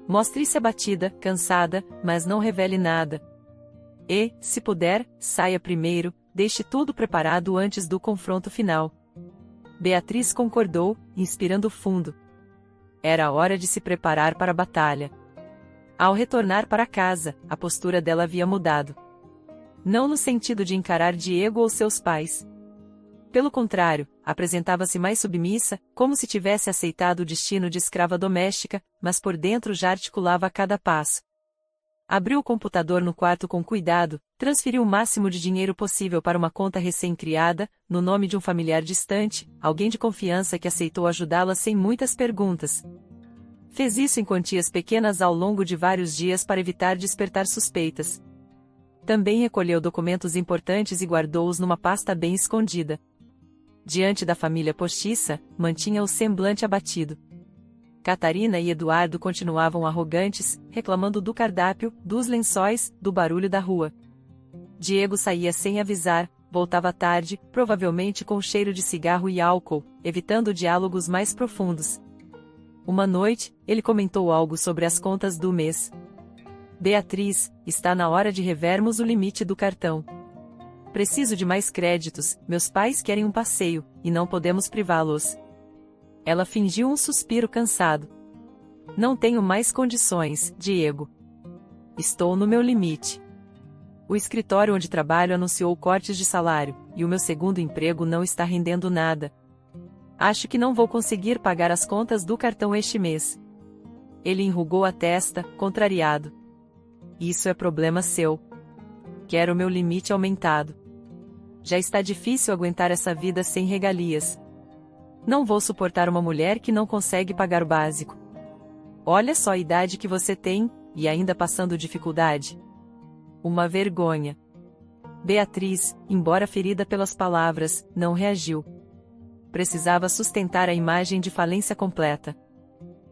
Speaker 1: Mostre-se abatida, cansada, mas não revele nada. E, se puder, saia primeiro, deixe tudo preparado antes do confronto final. Beatriz concordou, inspirando fundo. Era hora de se preparar para a batalha. Ao retornar para casa, a postura dela havia mudado. Não no sentido de encarar Diego ou seus pais. Pelo contrário, apresentava-se mais submissa, como se tivesse aceitado o destino de escrava doméstica, mas por dentro já articulava a cada passo. Abriu o computador no quarto com cuidado, transferiu o máximo de dinheiro possível para uma conta recém-criada, no nome de um familiar distante, alguém de confiança que aceitou ajudá-la sem muitas perguntas. Fez isso em quantias pequenas ao longo de vários dias para evitar despertar suspeitas. Também recolheu documentos importantes e guardou-os numa pasta bem escondida. Diante da família postiça, mantinha o semblante abatido. Catarina e Eduardo continuavam arrogantes, reclamando do cardápio, dos lençóis, do barulho da rua. Diego saía sem avisar, voltava tarde, provavelmente com cheiro de cigarro e álcool, evitando diálogos mais profundos. Uma noite, ele comentou algo sobre as contas do mês. Beatriz, está na hora de revermos o limite do cartão. Preciso de mais créditos, meus pais querem um passeio, e não podemos privá-los. Ela fingiu um suspiro cansado. Não tenho mais condições, Diego. Estou no meu limite. O escritório onde trabalho anunciou cortes de salário, e o meu segundo emprego não está rendendo nada. Acho que não vou conseguir pagar as contas do cartão este mês. Ele enrugou a testa, contrariado. Isso é problema seu. Quero meu limite aumentado. Já está difícil aguentar essa vida sem regalias. Não vou suportar uma mulher que não consegue pagar o básico. Olha só a idade que você tem, e ainda passando dificuldade. Uma vergonha. Beatriz, embora ferida pelas palavras, não reagiu. Precisava sustentar a imagem de falência completa.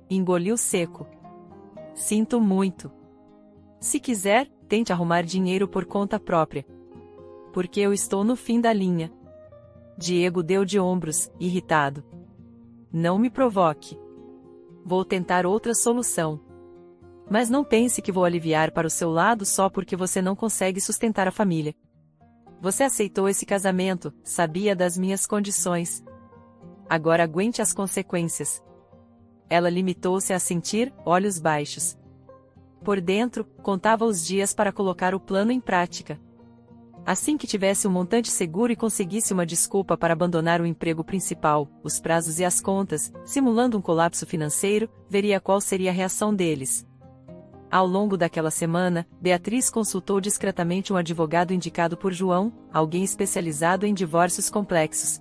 Speaker 1: Engoliu seco. Sinto muito. Se quiser, tente arrumar dinheiro por conta própria. Porque eu estou no fim da linha. Diego deu de ombros, irritado. Não me provoque. Vou tentar outra solução. Mas não pense que vou aliviar para o seu lado só porque você não consegue sustentar a família. Você aceitou esse casamento, sabia das minhas condições. Agora aguente as consequências. Ela limitou-se a sentir, olhos baixos. Por dentro, contava os dias para colocar o plano em prática. Assim que tivesse um montante seguro e conseguisse uma desculpa para abandonar o emprego principal, os prazos e as contas, simulando um colapso financeiro, veria qual seria a reação deles. Ao longo daquela semana, Beatriz consultou discretamente um advogado indicado por João, alguém especializado em divórcios complexos.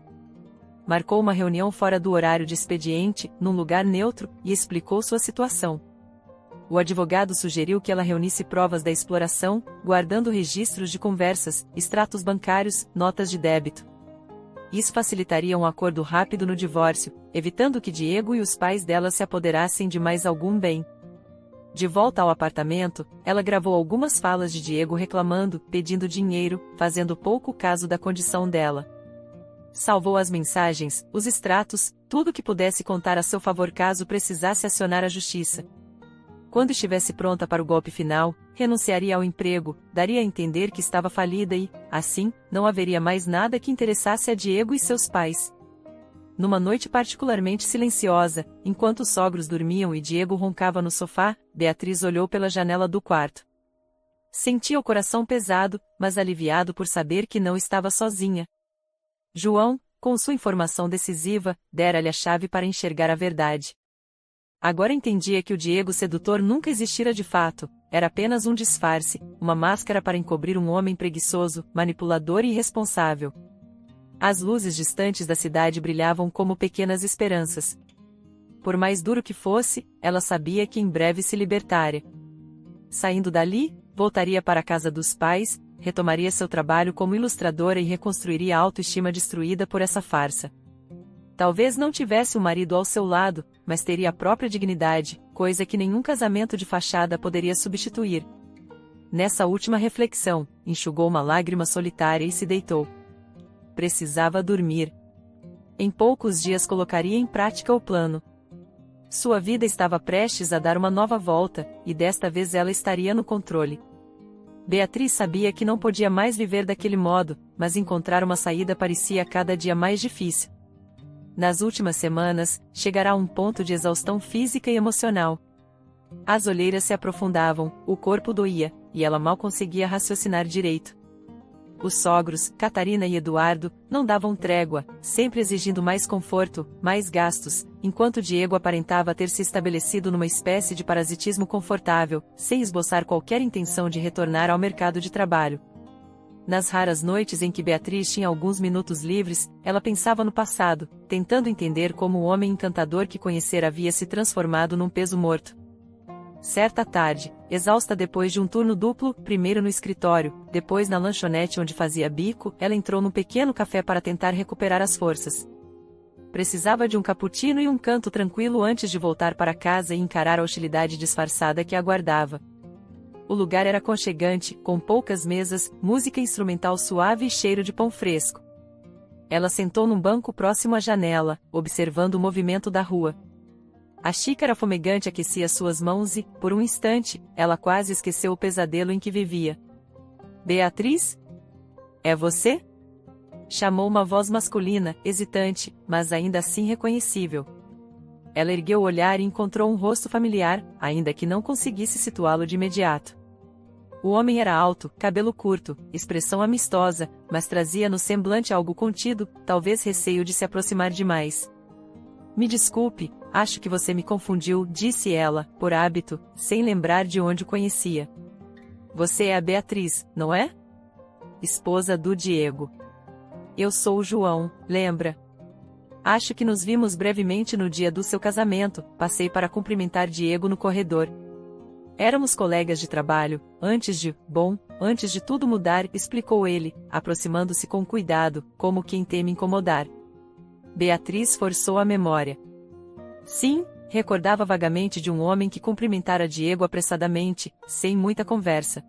Speaker 1: Marcou uma reunião fora do horário de expediente, num lugar neutro, e explicou sua situação. O advogado sugeriu que ela reunisse provas da exploração, guardando registros de conversas, extratos bancários, notas de débito. Isso facilitaria um acordo rápido no divórcio, evitando que Diego e os pais dela se apoderassem de mais algum bem. De volta ao apartamento, ela gravou algumas falas de Diego reclamando, pedindo dinheiro, fazendo pouco caso da condição dela. Salvou as mensagens, os extratos, tudo que pudesse contar a seu favor caso precisasse acionar a justiça. Quando estivesse pronta para o golpe final, renunciaria ao emprego, daria a entender que estava falida e, assim, não haveria mais nada que interessasse a Diego e seus pais. Numa noite particularmente silenciosa, enquanto os sogros dormiam e Diego roncava no sofá, Beatriz olhou pela janela do quarto. Sentia o coração pesado, mas aliviado por saber que não estava sozinha. João, com sua informação decisiva, dera-lhe a chave para enxergar a verdade. Agora entendia que o Diego sedutor nunca existira de fato, era apenas um disfarce, uma máscara para encobrir um homem preguiçoso, manipulador e irresponsável. As luzes distantes da cidade brilhavam como pequenas esperanças. Por mais duro que fosse, ela sabia que em breve se libertaria. Saindo dali, voltaria para a casa dos pais, retomaria seu trabalho como ilustradora e reconstruiria a autoestima destruída por essa farsa. Talvez não tivesse um marido ao seu lado, mas teria a própria dignidade, coisa que nenhum casamento de fachada poderia substituir. Nessa última reflexão, enxugou uma lágrima solitária e se deitou. Precisava dormir. Em poucos dias colocaria em prática o plano. Sua vida estava prestes a dar uma nova volta, e desta vez ela estaria no controle. Beatriz sabia que não podia mais viver daquele modo, mas encontrar uma saída parecia cada dia mais difícil. Nas últimas semanas, chegará a um ponto de exaustão física e emocional. As olheiras se aprofundavam, o corpo doía, e ela mal conseguia raciocinar direito. Os sogros, Catarina e Eduardo, não davam trégua, sempre exigindo mais conforto, mais gastos, enquanto Diego aparentava ter se estabelecido numa espécie de parasitismo confortável, sem esboçar qualquer intenção de retornar ao mercado de trabalho. Nas raras noites em que Beatriz tinha alguns minutos livres, ela pensava no passado, tentando entender como o homem encantador que conhecera havia se transformado num peso morto. Certa tarde, exausta depois de um turno duplo, primeiro no escritório, depois na lanchonete onde fazia bico, ela entrou num pequeno café para tentar recuperar as forças. Precisava de um cappuccino e um canto tranquilo antes de voltar para casa e encarar a hostilidade disfarçada que a aguardava. O lugar era aconchegante, com poucas mesas, música instrumental suave e cheiro de pão fresco. Ela sentou num banco próximo à janela, observando o movimento da rua. A xícara fumegante aquecia suas mãos e, por um instante, ela quase esqueceu o pesadelo em que vivia. Beatriz? É você? Chamou uma voz masculina, hesitante, mas ainda assim reconhecível. Ela ergueu o olhar e encontrou um rosto familiar, ainda que não conseguisse situá-lo de imediato. O homem era alto, cabelo curto, expressão amistosa, mas trazia no semblante algo contido, talvez receio de se aproximar demais. Me desculpe, acho que você me confundiu, disse ela, por hábito, sem lembrar de onde o conhecia. Você é a Beatriz, não é? Esposa do Diego. Eu sou o João, lembra? Acho que nos vimos brevemente no dia do seu casamento, passei para cumprimentar Diego no corredor. Éramos colegas de trabalho, antes de tudo mudar, explicou ele, aproximando-se com cuidado, como quem teme incomodar. Beatriz forçou a memória. Sim, recordava vagamente de um homem que cumprimentara Diego apressadamente, sem muita conversa.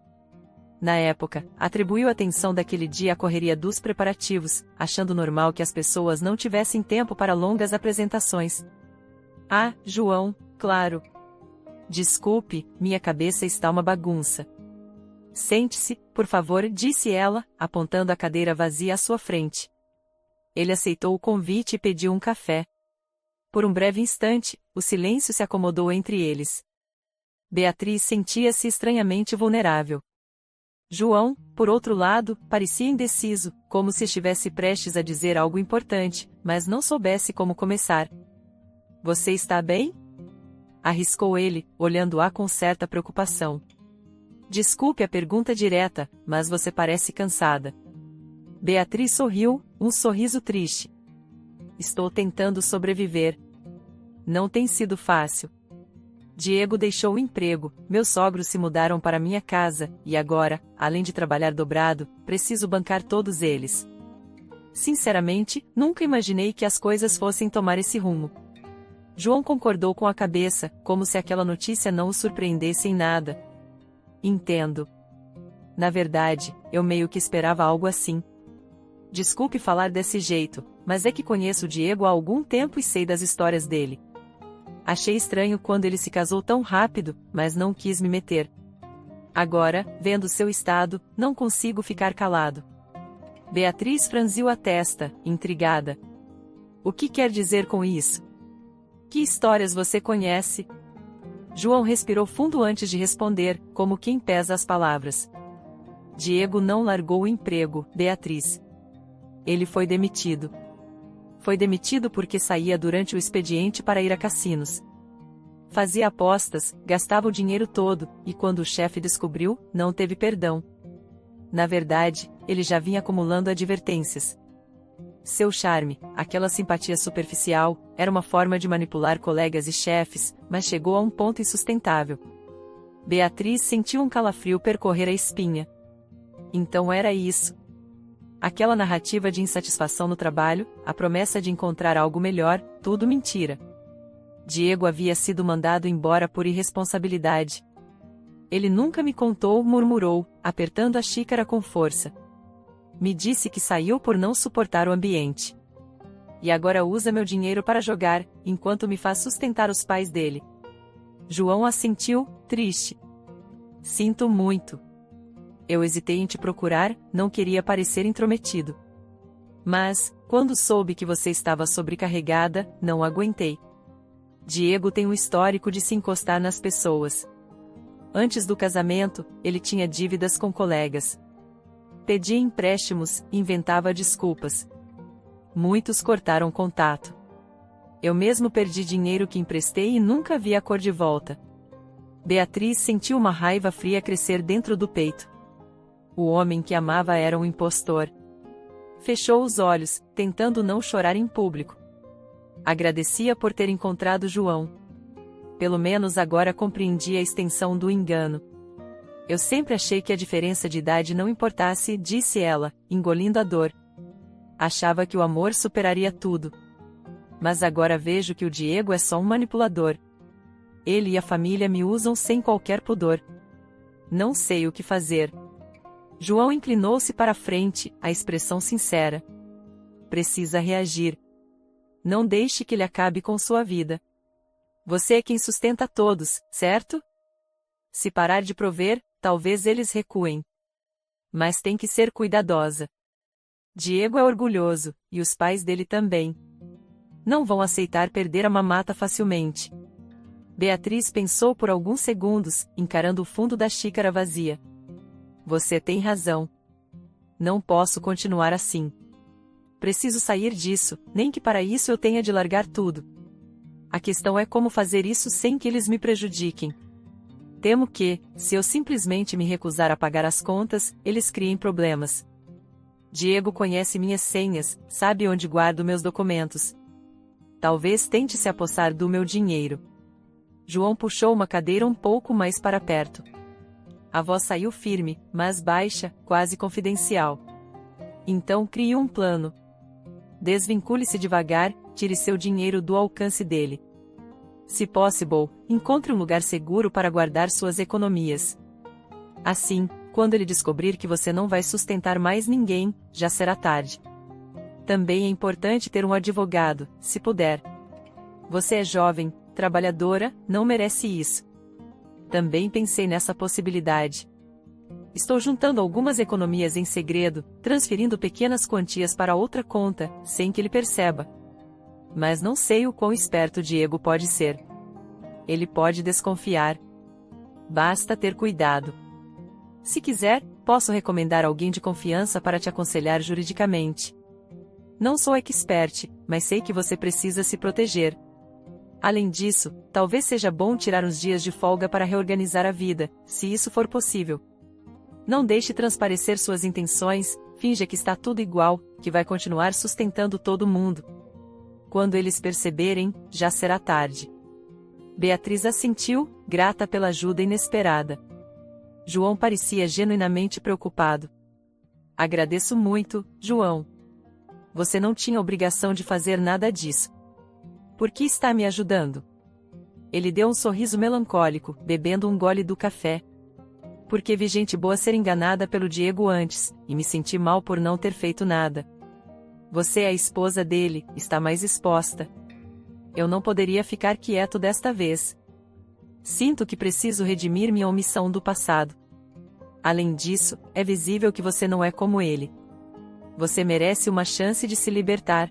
Speaker 1: Na época, atribuiu a atenção daquele dia à correria dos preparativos, achando normal que as pessoas não tivessem tempo para longas apresentações. Ah, João, claro. Desculpe, minha cabeça está uma bagunça. Sente-se, por favor, disse ela, apontando a cadeira vazia à sua frente. Ele aceitou o convite e pediu um café. Por um breve instante, o silêncio se acomodou entre eles. Beatriz sentia-se estranhamente vulnerável. João, por outro lado, parecia indeciso, como se estivesse prestes a dizer algo importante, mas não soubesse como começar. Você está bem? Arriscou ele, olhando-a com certa preocupação. Desculpe a pergunta direta, mas você parece cansada. Beatriz sorriu, um sorriso triste. Estou tentando sobreviver. Não tem sido fácil. Diego deixou o emprego, meus sogros se mudaram para minha casa, e agora, além de trabalhar dobrado, preciso bancar todos eles. Sinceramente, nunca imaginei que as coisas fossem tomar esse rumo. João concordou com a cabeça, como se aquela notícia não o surpreendesse em nada. Entendo. Na verdade, eu meio que esperava algo assim. Desculpe falar desse jeito, mas é que conheço o Diego há algum tempo e sei das histórias dele. Achei estranho quando ele se casou tão rápido, mas não quis me meter. Agora, vendo seu estado, não consigo ficar calado. Beatriz franziu a testa, intrigada. O que quer dizer com isso? Que histórias você conhece? João respirou fundo antes de responder, como quem pesa as palavras. Diego não largou o emprego, Beatriz. Ele foi demitido. Foi demitido porque saía durante o expediente para ir a cassinos. Fazia apostas, gastava o dinheiro todo, e quando o chefe descobriu, não teve perdão. Na verdade, ele já vinha acumulando advertências. Seu charme, aquela simpatia superficial, era uma forma de manipular colegas e chefes, mas chegou a um ponto insustentável. Beatriz sentiu um calafrio percorrer a espinha. Então era isso. Aquela narrativa de insatisfação no trabalho, a promessa de encontrar algo melhor, tudo mentira. Diego havia sido mandado embora por irresponsabilidade. Ele nunca me contou, murmurou, apertando a xícara com força. Me disse que saiu por não suportar o ambiente. E agora usa meu dinheiro para jogar, enquanto me faz sustentar os pais dele. João assentiu, triste. Sinto muito. Eu hesitei em te procurar, não queria parecer intrometido. Mas, quando soube que você estava sobrecarregada, não aguentei. Diego tem um histórico de se encostar nas pessoas. Antes do casamento, ele tinha dívidas com colegas. Pedia empréstimos, inventava desculpas. Muitos cortaram contato. Eu mesmo perdi dinheiro que emprestei e nunca vi a cor de volta. Beatriz sentiu uma raiva fria crescer dentro do peito. O homem que amava era um impostor. Fechou os olhos, tentando não chorar em público. Agradecia por ter encontrado João. Pelo menos agora compreendia a extensão do engano. Eu sempre achei que a diferença de idade não importasse, disse ela, engolindo a dor. Achava que o amor superaria tudo. Mas agora vejo que o Diego é só um manipulador. Ele e a família me usam sem qualquer pudor. Não sei o que fazer. João inclinou-se para a frente, a expressão sincera. Precisa reagir. Não deixe que ele acabe com sua vida. Você é quem sustenta todos, certo? Se parar de prover, talvez eles recuem. Mas tem que ser cuidadosa. Diego é orgulhoso, e os pais dele também. Não vão aceitar perder a mamata facilmente. Beatriz pensou por alguns segundos, encarando o fundo da xícara vazia. Você tem razão. Não posso continuar assim. Preciso sair disso, nem que para isso eu tenha de largar tudo. A questão é como fazer isso sem que eles me prejudiquem. Temo que, se eu simplesmente me recusar a pagar as contas, eles criem problemas. Diego conhece minhas senhas, sabe onde guardo meus documentos. Talvez tente se apossar do meu dinheiro. João puxou uma cadeira um pouco mais para perto. A voz saiu firme, mas baixa, quase confidencial. Então crie um plano. Desvincule-se devagar, tire seu dinheiro do alcance dele. Se possível, encontre um lugar seguro para guardar suas economias. Assim, quando ele descobrir que você não vai sustentar mais ninguém, já será tarde. Também é importante ter um advogado, se puder. Você é jovem, trabalhadora, não merece isso. Também pensei nessa possibilidade. Estou juntando algumas economias em segredo, transferindo pequenas quantias para outra conta, sem que ele perceba. Mas não sei o quão esperto Diego pode ser. Ele pode desconfiar. Basta ter cuidado. Se quiser, posso recomendar alguém de confiança para te aconselhar juridicamente. Não sou expert, mas sei que você precisa se proteger. Além disso, talvez seja bom tirar uns dias de folga para reorganizar a vida, se isso for possível. Não deixe transparecer suas intenções, finja que está tudo igual, que vai continuar sustentando todo mundo. Quando eles perceberem, já será tarde. Beatriz assentiu, grata pela ajuda inesperada. João parecia genuinamente preocupado. Agradeço muito, João. Você não tinha obrigação de fazer nada disso. Por que está me ajudando? Ele deu um sorriso melancólico, bebendo um gole do café. Porque vi gente boa ser enganada pelo Diego antes, e me senti mal por não ter feito nada. Você é a esposa dele, está mais exposta. Eu não poderia ficar quieto desta vez. Sinto que preciso redimir minha omissão do passado. Além disso, é visível que você não é como ele. Você merece uma chance de se libertar.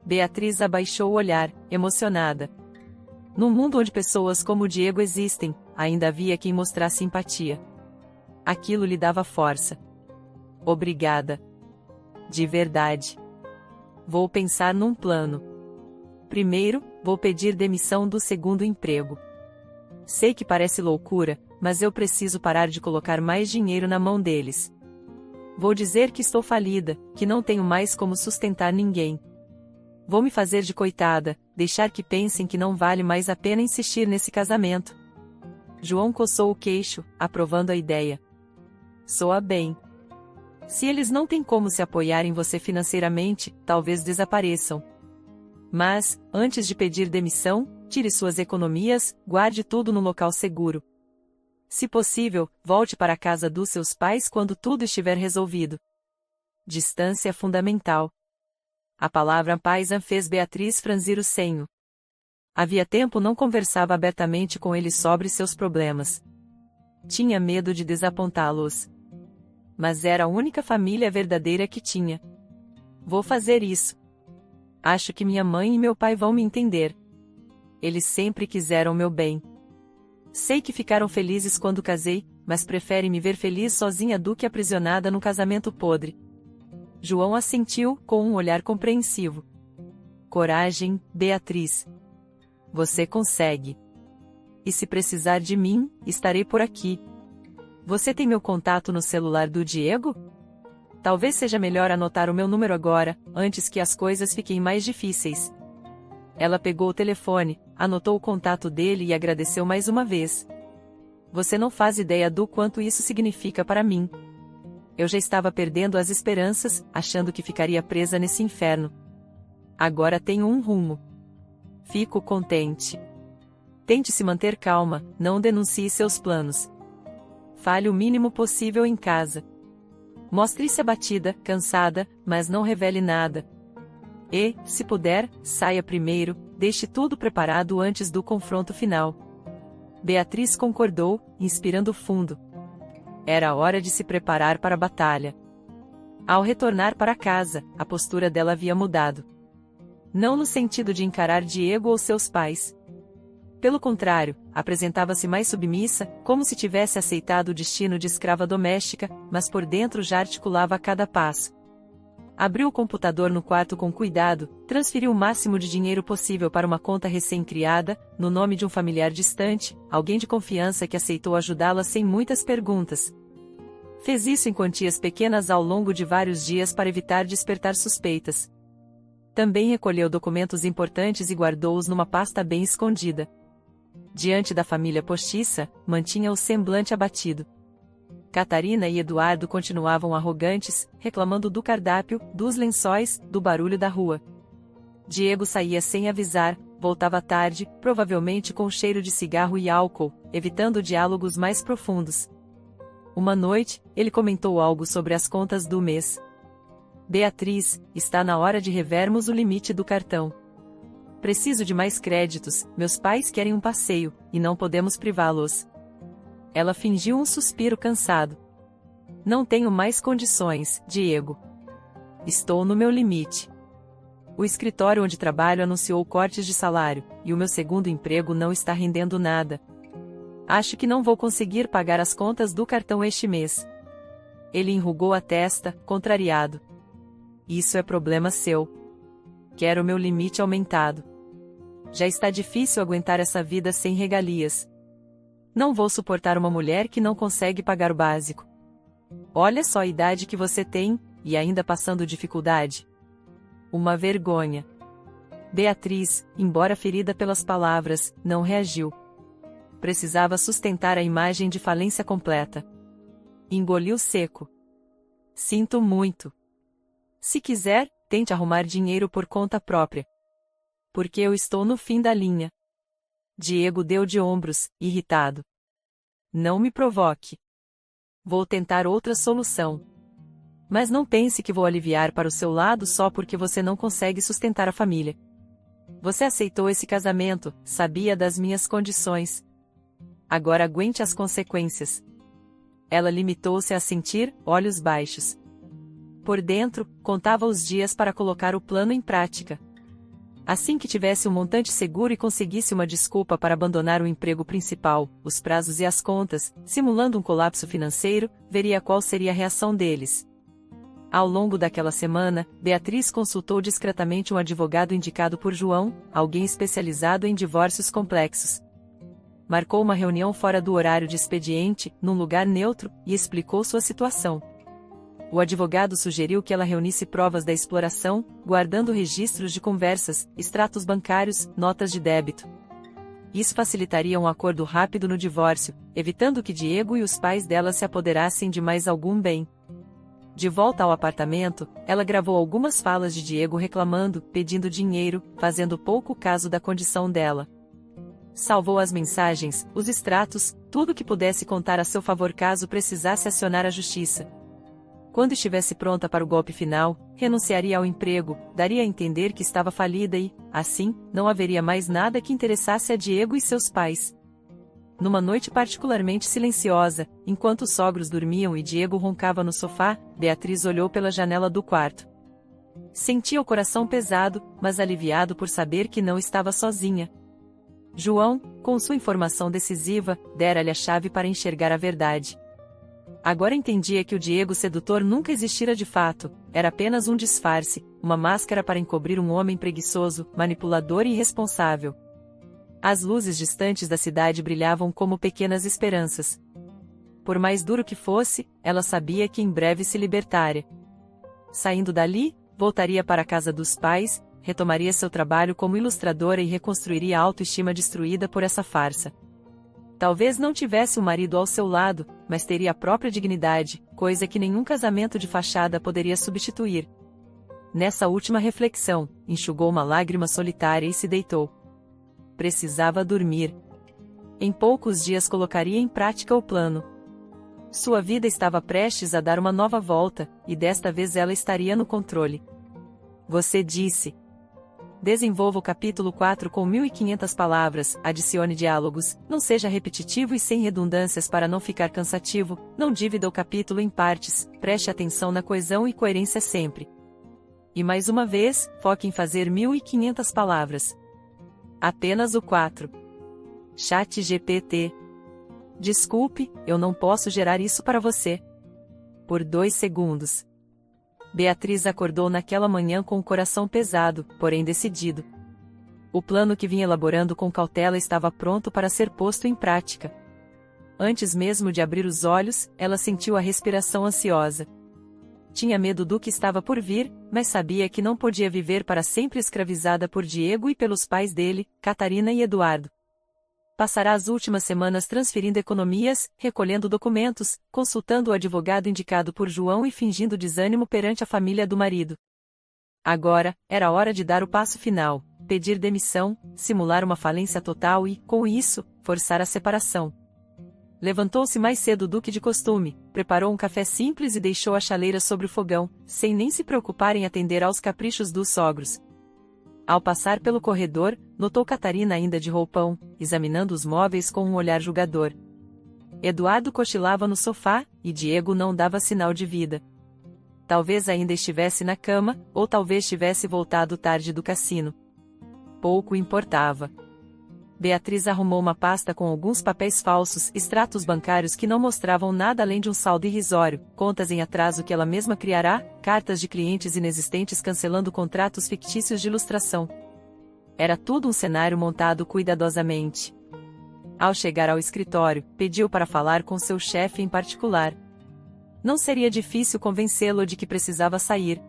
Speaker 1: Beatriz abaixou o olhar, emocionada. Num mundo onde pessoas como o Diego existem, ainda havia quem mostrasse empatia. Aquilo lhe dava força. Obrigada. De verdade. Vou pensar num plano. Primeiro, vou pedir demissão do segundo emprego. Sei que parece loucura, mas eu preciso parar de colocar mais dinheiro na mão deles. Vou dizer que estou falida, que não tenho mais como sustentar ninguém. Vou me fazer de coitada, deixar que pensem que não vale mais a pena insistir nesse casamento. João coçou o queixo, aprovando a ideia. Soa bem. Se eles não têm como se apoiar em você financeiramente, talvez desapareçam. Mas, antes de pedir demissão, tire suas economias, guarde tudo no local seguro. Se possível, volte para a casa dos seus pais quando tudo estiver resolvido. Distância é fundamental. A palavra paisa fez Beatriz franzir o senho. Havia tempo não conversava abertamente com ele sobre seus problemas. Tinha medo de desapontá-los. Mas era a única família verdadeira que tinha. Vou fazer isso. Acho que minha mãe e meu pai vão me entender. Eles sempre quiseram meu bem. Sei que ficaram felizes quando casei, mas preferem me ver feliz sozinha do que aprisionada num casamento podre. João assentiu, com um olhar compreensivo. Coragem, Beatriz. Você consegue. E se precisar de mim, estarei por aqui. Você tem meu contato no celular do Diego? Talvez seja melhor anotar o meu número agora, antes que as coisas fiquem mais difíceis. Ela pegou o telefone, anotou o contato dele e agradeceu mais uma vez. Você não faz ideia do quanto isso significa para mim. Eu já estava perdendo as esperanças, achando que ficaria presa nesse inferno. Agora tenho um rumo. Fico contente. Tente se manter calma, não denuncie seus planos. Fale o mínimo possível em casa. Mostre-se abatida, cansada, mas não revele nada. E, se puder, saia primeiro, deixe tudo preparado antes do confronto final. Beatriz concordou, inspirando fundo. Era hora de se preparar para a batalha. Ao retornar para casa, a postura dela havia mudado. Não no sentido de encarar Diego ou seus pais. Pelo contrário, apresentava-se mais submissa, como se tivesse aceitado o destino de escrava doméstica, mas por dentro já articulava a cada passo. Abriu o computador no quarto com cuidado, transferiu o máximo de dinheiro possível para uma conta recém-criada, no nome de um familiar distante, alguém de confiança que aceitou ajudá-la sem muitas perguntas. Fez isso em quantias pequenas ao longo de vários dias para evitar despertar suspeitas. Também recolheu documentos importantes e guardou-os numa pasta bem escondida. Diante da família postiça, mantinha o semblante abatido. Catarina e Eduardo continuavam arrogantes, reclamando do cardápio, dos lençóis, do barulho da rua. Diego saía sem avisar, voltava tarde, provavelmente com cheiro de cigarro e álcool, evitando diálogos mais profundos. Uma noite, ele comentou algo sobre as contas do mês. Beatriz, está na hora de revermos o limite do cartão. Preciso de mais créditos, meus pais querem um passeio, e não podemos privá-los. Ela fingiu um suspiro cansado. Não tenho mais condições, Diego. Estou no meu limite. O escritório onde trabalho anunciou cortes de salário, e o meu segundo emprego não está rendendo nada. Acho que não vou conseguir pagar as contas do cartão este mês. Ele enrugou a testa, contrariado. Isso é problema seu. Quero o meu limite aumentado. Já está difícil aguentar essa vida sem regalias. Não vou suportar uma mulher que não consegue pagar o básico. Olha só a idade que você tem, e ainda passando dificuldade. Uma vergonha. Beatriz, embora ferida pelas palavras, não reagiu. Precisava sustentar a imagem de falência completa. Engoliu seco. Sinto muito. Se quiser, tente arrumar dinheiro por conta própria. Porque eu estou no fim da linha. Diego deu de ombros, irritado. Não me provoque. Vou tentar outra solução. Mas não pense que vou aliviar para o seu lado só porque você não consegue sustentar a família. Você aceitou esse casamento, sabia das minhas condições. Agora aguente as consequências. Ela limitou-se a sentir, olhos baixos. Por dentro, contava os dias para colocar o plano em prática. Assim que tivesse um montante seguro e conseguisse uma desculpa para abandonar o emprego principal, os prazos e as contas, simulando um colapso financeiro, veria qual seria a reação deles. Ao longo daquela semana, Beatriz consultou discretamente um advogado indicado por João, alguém especializado em divórcios complexos. Marcou uma reunião fora do horário de expediente, num lugar neutro, e explicou sua situação. O advogado sugeriu que ela reunisse provas da exploração, guardando registros de conversas, extratos bancários, notas de débito. Isso facilitaria um acordo rápido no divórcio, evitando que Diego e os pais dela se apoderassem de mais algum bem. De volta ao apartamento, ela gravou algumas falas de Diego reclamando, pedindo dinheiro, fazendo pouco caso da condição dela. Salvou as mensagens, os extratos, tudo que pudesse contar a seu favor caso precisasse acionar a justiça. Quando estivesse pronta para o golpe final, renunciaria ao emprego, daria a entender que estava falida e, assim, não haveria mais nada que interessasse a Diego e seus pais. Numa noite particularmente silenciosa, enquanto os sogros dormiam e Diego roncava no sofá, Beatriz olhou pela janela do quarto. Sentia o coração pesado, mas aliviado por saber que não estava sozinha. João, com sua informação decisiva, dera-lhe a chave para enxergar a verdade. Agora entendia que o Diego sedutor nunca existira de fato, era apenas um disfarce, uma máscara para encobrir um homem preguiçoso, manipulador e irresponsável. As luzes distantes da cidade brilhavam como pequenas esperanças. Por mais duro que fosse, ela sabia que em breve se libertaria. Saindo dali, voltaria para a casa dos pais, retomaria seu trabalho como ilustradora e reconstruiria a autoestima destruída por essa farsa. Talvez não tivesse um marido ao seu lado, mas teria a própria dignidade, coisa que nenhum casamento de fachada poderia substituir. Nessa última reflexão, enxugou uma lágrima solitária e se deitou. Precisava dormir. Em poucos dias colocaria em prática o plano. Sua vida estava prestes a dar uma nova volta, e desta vez ela estaria no controle. Você disse. Desenvolva o capítulo 4 com 1.500 palavras, adicione diálogos, não seja repetitivo e sem redundâncias para não ficar cansativo, não divida o capítulo em partes, preste atenção na coesão e coerência sempre. E mais uma vez, foque em fazer 1.500 palavras. Apenas o 4. ChatGPT. Desculpe, eu não posso gerar isso para você. Por 2 segundos. Beatriz acordou naquela manhã com o coração pesado, porém decidido. O plano que vinha elaborando com cautela estava pronto para ser posto em prática. Antes mesmo de abrir os olhos, ela sentiu a respiração ansiosa. Tinha medo do que estava por vir, mas sabia que não podia viver para sempre escravizada por Diego e pelos pais dele, Catarina e Eduardo. Passará as últimas semanas transferindo economias, recolhendo documentos, consultando o advogado indicado por João e fingindo desânimo perante a família do marido. Agora, era hora de dar o passo final, pedir demissão, simular uma falência total e, com isso, forçar a separação. Levantou-se mais cedo do que de costume, preparou um café simples e deixou a chaleira sobre o fogão, sem nem se preocupar em atender aos caprichos dos sogros. Ao passar pelo corredor, notou Catarina ainda de roupão, examinando os móveis com um olhar julgador. Eduardo cochilava no sofá, e Diego não dava sinal de vida. Talvez ainda estivesse na cama, ou talvez tivesse voltado tarde do cassino. Pouco importava. Beatriz arrumou uma pasta com alguns papéis falsos, extratos bancários que não mostravam nada além de um saldo irrisório, contas em atraso que ela mesma criará, cartas de clientes inexistentes cancelando contratos fictícios de ilustração. Era tudo um cenário montado cuidadosamente. Ao chegar ao escritório, pediu para falar com seu chefe em particular. Não seria difícil convencê-lo de que precisava sair.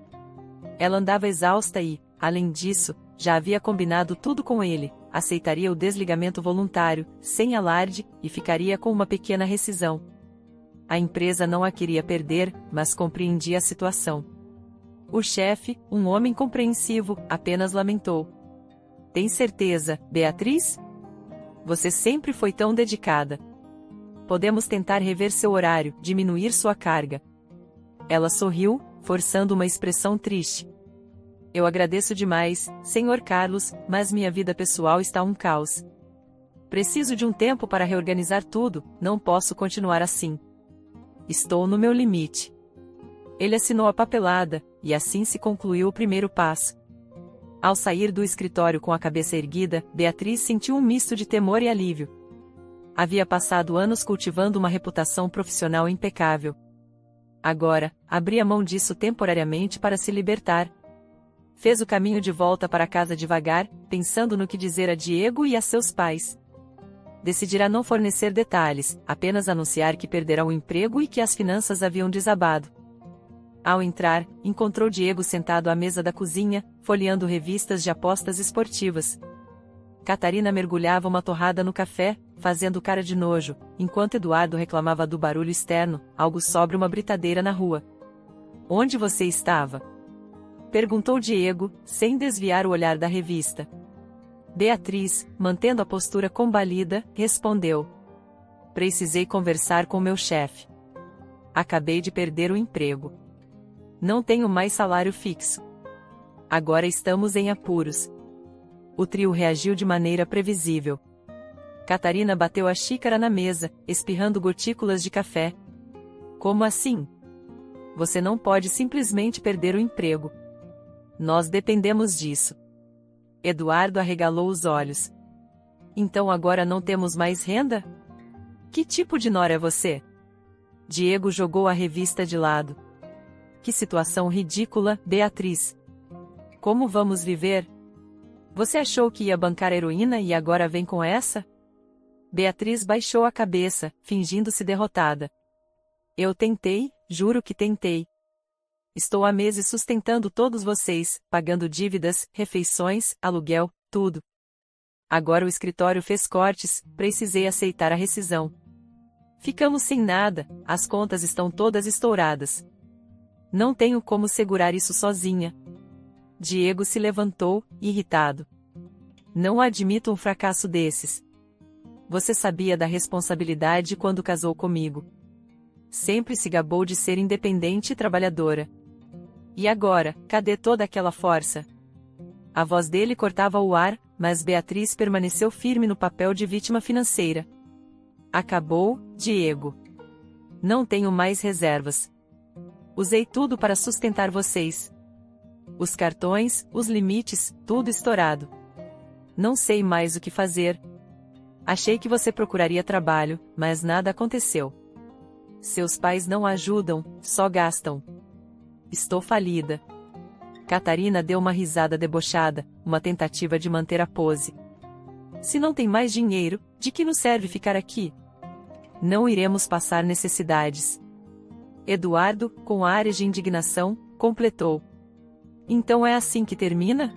Speaker 1: Ela andava exausta e, além disso, já havia combinado tudo com ele, aceitaria o desligamento voluntário, sem alarde, e ficaria com uma pequena rescisão. A empresa não a queria perder, mas compreendia a situação. O chefe, um homem compreensivo, apenas lamentou. Tem certeza, Beatriz? Você sempre foi tão dedicada. Podemos tentar rever seu horário, diminuir sua carga. Ela sorriu, forçando uma expressão triste. Eu agradeço demais, Sr. Carlos, mas minha vida pessoal está um caos. Preciso de um tempo para reorganizar tudo, não posso continuar assim. Estou no meu limite. Ele assinou a papelada, e assim se concluiu o primeiro passo. Ao sair do escritório com a cabeça erguida, Beatriz sentiu um misto de temor e alívio. Havia passado anos cultivando uma reputação profissional impecável. Agora, abria mão disso temporariamente para se libertar. Fez o caminho de volta para casa devagar, pensando no que dizer a Diego e a seus pais. Decidirá não fornecer detalhes, apenas anunciar que perderá o emprego e que as finanças haviam desabado. Ao entrar, encontrou Diego sentado à mesa da cozinha, folheando revistas de apostas esportivas. Catarina mergulhava uma torrada no café, fazendo cara de nojo, enquanto Eduardo reclamava do barulho externo, algo sobre uma britadeira na rua. Onde você estava? Perguntou Diego, sem desviar o olhar da revista. Beatriz, mantendo a postura combalida, respondeu. Precisei conversar com meu chefe. Acabei de perder o emprego. Não tenho mais salário fixo. Agora estamos em apuros. O trio reagiu de maneira previsível. Catarina bateu a xícara na mesa, espirrando gotículas de café. Como assim? Você não pode simplesmente perder o emprego. Nós dependemos disso. Eduardo arregalou os olhos. Então agora não temos mais renda? Que tipo de nora é você? Diego jogou a revista de lado. Que situação ridícula, Beatriz. Como vamos viver? Você achou que ia bancar heroína e agora vem com essa? Beatriz baixou a cabeça, fingindo-se derrotada. Eu tentei, juro que tentei. Estou há meses sustentando todos vocês, pagando dívidas, refeições, aluguel, tudo. Agora o escritório fez cortes, precisei aceitar a rescisão. Ficamos sem nada, as contas estão todas estouradas. Não tenho como segurar isso sozinha. Diego se levantou, irritado. Não admito um fracasso desses. Você sabia da responsabilidade quando casou comigo. Sempre se gabou de ser independente e trabalhadora. E agora, cadê toda aquela força? A voz dele cortava o ar, mas Beatriz permaneceu firme no papel de vítima financeira. Acabou, Diego. Não tenho mais reservas. Usei tudo para sustentar vocês. Os cartões, os limites, tudo estourado. Não sei mais o que fazer. Achei que você procuraria trabalho, mas nada aconteceu. Seus pais não ajudam, só gastam. Estou falida. Catarina deu uma risada debochada, uma tentativa de manter a pose. Se não tem mais dinheiro, de que nos serve ficar aqui? Não iremos passar necessidades. Eduardo, com ares de indignação, completou. Então é assim que termina?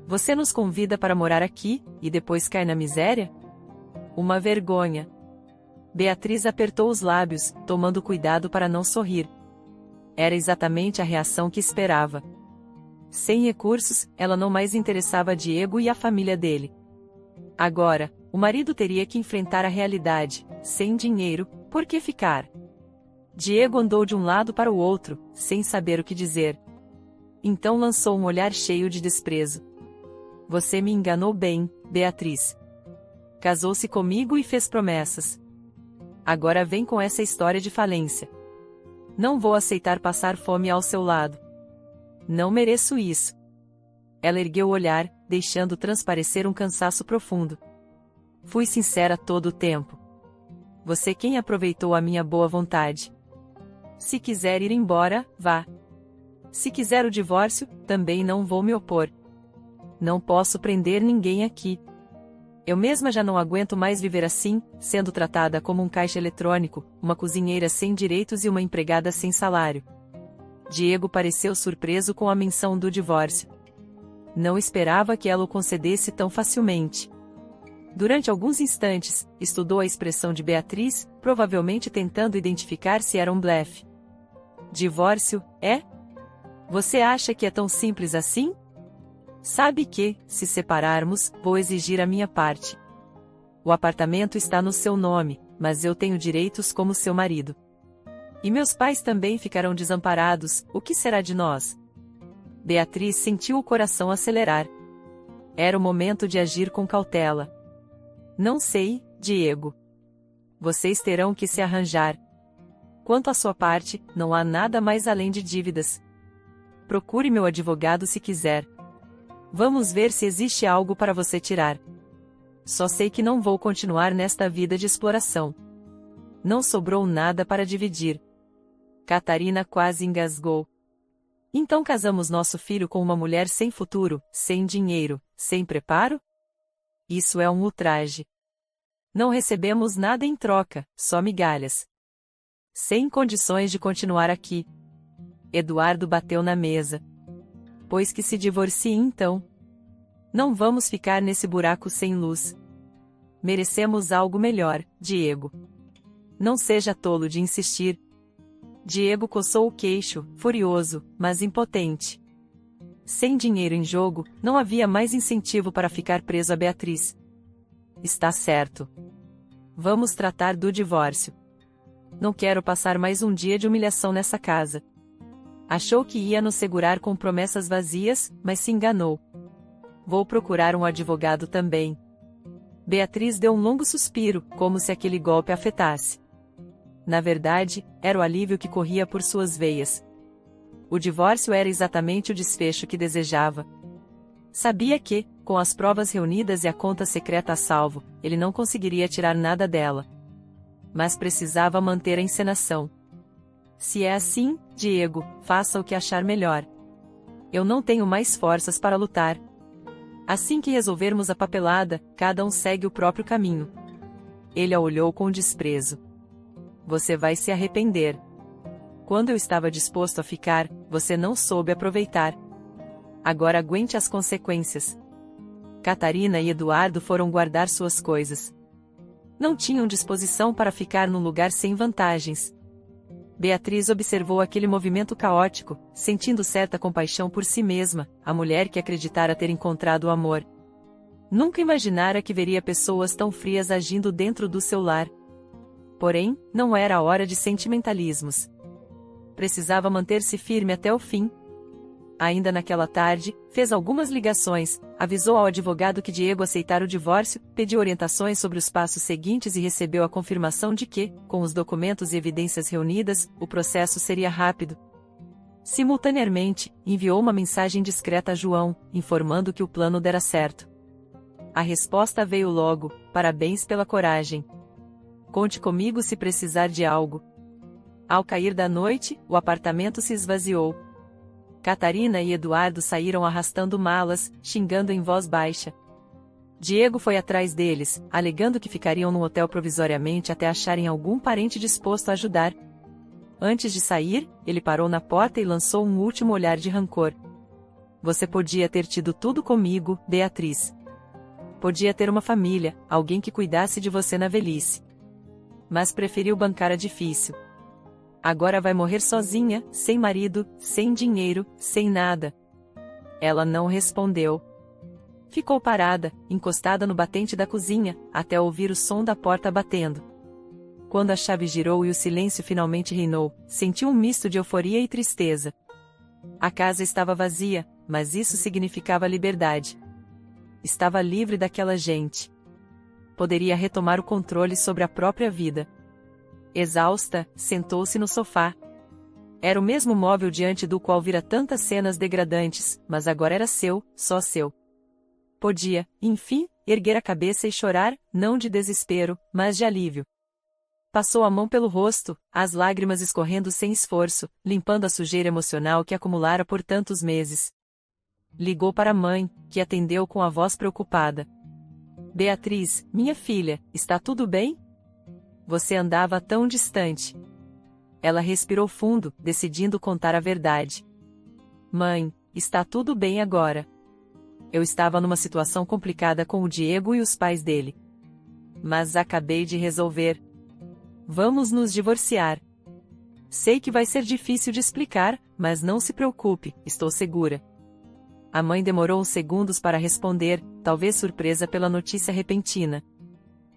Speaker 1: Você nos convida para morar aqui, e depois cai na miséria? Uma vergonha. Beatriz apertou os lábios, tomando cuidado para não sorrir. Era exatamente a reação que esperava. Sem recursos, ela não mais interessava a Diego e a família dele. Agora, o marido teria que enfrentar a realidade. Sem dinheiro, por que ficar? Diego andou de um lado para o outro, sem saber o que dizer. Então lançou um olhar cheio de desprezo. Você me enganou bem, Beatriz. Casou-se comigo e fez promessas. Agora vem com essa história de falência. Não vou aceitar passar fome ao seu lado. Não mereço isso. Ela ergueu o olhar, deixando transparecer um cansaço profundo. Fui sincera todo o tempo. Você quem aproveitou a minha boa vontade. Se quiser ir embora, vá. Se quiser o divórcio, também não vou me opor. Não posso prender ninguém aqui. Eu mesma já não aguento mais viver assim, sendo tratada como um caixa eletrônico, uma cozinheira sem direitos e uma empregada sem salário. Diego pareceu surpreso com a menção do divórcio. Não esperava que ela o concedesse tão facilmente. Durante alguns instantes, estudou a expressão de Beatriz, provavelmente tentando identificar se era um blefe. Divórcio, é? Você acha que é tão simples assim? Sabe que, se separarmos, vou exigir a minha parte. O apartamento está no seu nome, mas eu tenho direitos como seu marido. E meus pais também ficarão desamparados, o que será de nós? Beatriz sentiu o coração acelerar. Era o momento de agir com cautela. Não sei, Diego. Vocês terão que se arranjar. Quanto à sua parte, não há nada mais além de dívidas. Procure meu advogado se quiser. Vamos ver se existe algo para você tirar. Só sei que não vou continuar nesta vida de exploração. Não sobrou nada para dividir. Catarina quase engasgou. Então casamos nosso filho com uma mulher sem futuro, sem dinheiro, sem preparo? Isso é um ultraje. Não recebemos nada em troca, só migalhas. Sem condições de continuar aqui. Eduardo bateu na mesa. Pois que se divorcie então. Não vamos ficar nesse buraco sem luz. Merecemos algo melhor, Diego. Não seja tolo de insistir. Diego coçou o queixo, furioso, mas impotente. Sem dinheiro em jogo, não havia mais incentivo para ficar preso a Beatriz. Está certo. Vamos tratar do divórcio. Não quero passar mais um dia de humilhação nessa casa. Achou que ia nos segurar com promessas vazias, mas se enganou. Vou procurar um advogado também. Beatriz deu um longo suspiro, como se aquele golpe a afetasse. Na verdade, era o alívio que corria por suas veias. O divórcio era exatamente o desfecho que desejava. Sabia que, com as provas reunidas e a conta secreta a salvo, ele não conseguiria tirar nada dela. Mas precisava manter a encenação. Se é assim, Diego, faça o que achar melhor. Eu não tenho mais forças para lutar. Assim que resolvermos a papelada, cada um segue o próprio caminho. Ele a olhou com desprezo. Você vai se arrepender. Quando eu estava disposto a ficar, você não soube aproveitar. Agora aguente as consequências. Catarina e Eduardo foram guardar suas coisas. Não tinham disposição para ficar num lugar sem vantagens. Beatriz observou aquele movimento caótico, sentindo certa compaixão por si mesma, a mulher que acreditara ter encontrado o amor. Nunca imaginara que veria pessoas tão frias agindo dentro do seu lar. Porém, não era a hora de sentimentalismos. Precisava manter-se firme até o fim. Ainda naquela tarde, fez algumas ligações, avisou ao advogado que Diego aceitara o divórcio, pediu orientações sobre os passos seguintes e recebeu a confirmação de que, com os documentos e evidências reunidas, o processo seria rápido. Simultaneamente, enviou uma mensagem discreta a João, informando que o plano dera certo. A resposta veio logo: parabéns pela coragem. Conte comigo se precisar de algo. Ao cair da noite, o apartamento se esvaziou. Catarina e Eduardo saíram arrastando malas, xingando em voz baixa. Diego foi atrás deles, alegando que ficariam no hotel provisoriamente até acharem algum parente disposto a ajudar. Antes de sair, ele parou na porta e lançou um último olhar de rancor. Você podia ter tido tudo comigo, Beatriz. Podia ter uma família, alguém que cuidasse de você na velhice. Mas preferiu bancar a difícil. Agora vai morrer sozinha, sem marido, sem dinheiro, sem nada. Ela não respondeu. Ficou parada, encostada no batente da cozinha, até ouvir o som da porta batendo. Quando a chave girou e o silêncio finalmente reinou, sentiu um misto de euforia e tristeza. A casa estava vazia, mas isso significava liberdade. Estava livre daquela gente. Poderia retomar o controle sobre a própria vida. Exausta, sentou-se no sofá. Era o mesmo móvel diante do qual vira tantas cenas degradantes, mas agora era seu, só seu. Podia, enfim, erguer a cabeça e chorar, não de desespero, mas de alívio. Passou a mão pelo rosto, as lágrimas escorrendo sem esforço, limpando a sujeira emocional que acumulara por tantos meses. Ligou para a mãe, que atendeu com a voz preocupada. Beatriz, minha filha, está tudo bem? Você andava tão distante. Ela respirou fundo, decidindo contar a verdade. Mãe, está tudo bem agora. Eu estava numa situação complicada com o Diego e os pais dele. Mas acabei de resolver. Vamos nos divorciar. Sei que vai ser difícil de explicar, mas não se preocupe, estou segura. A mãe demorou uns segundos para responder, talvez surpresa pela notícia repentina.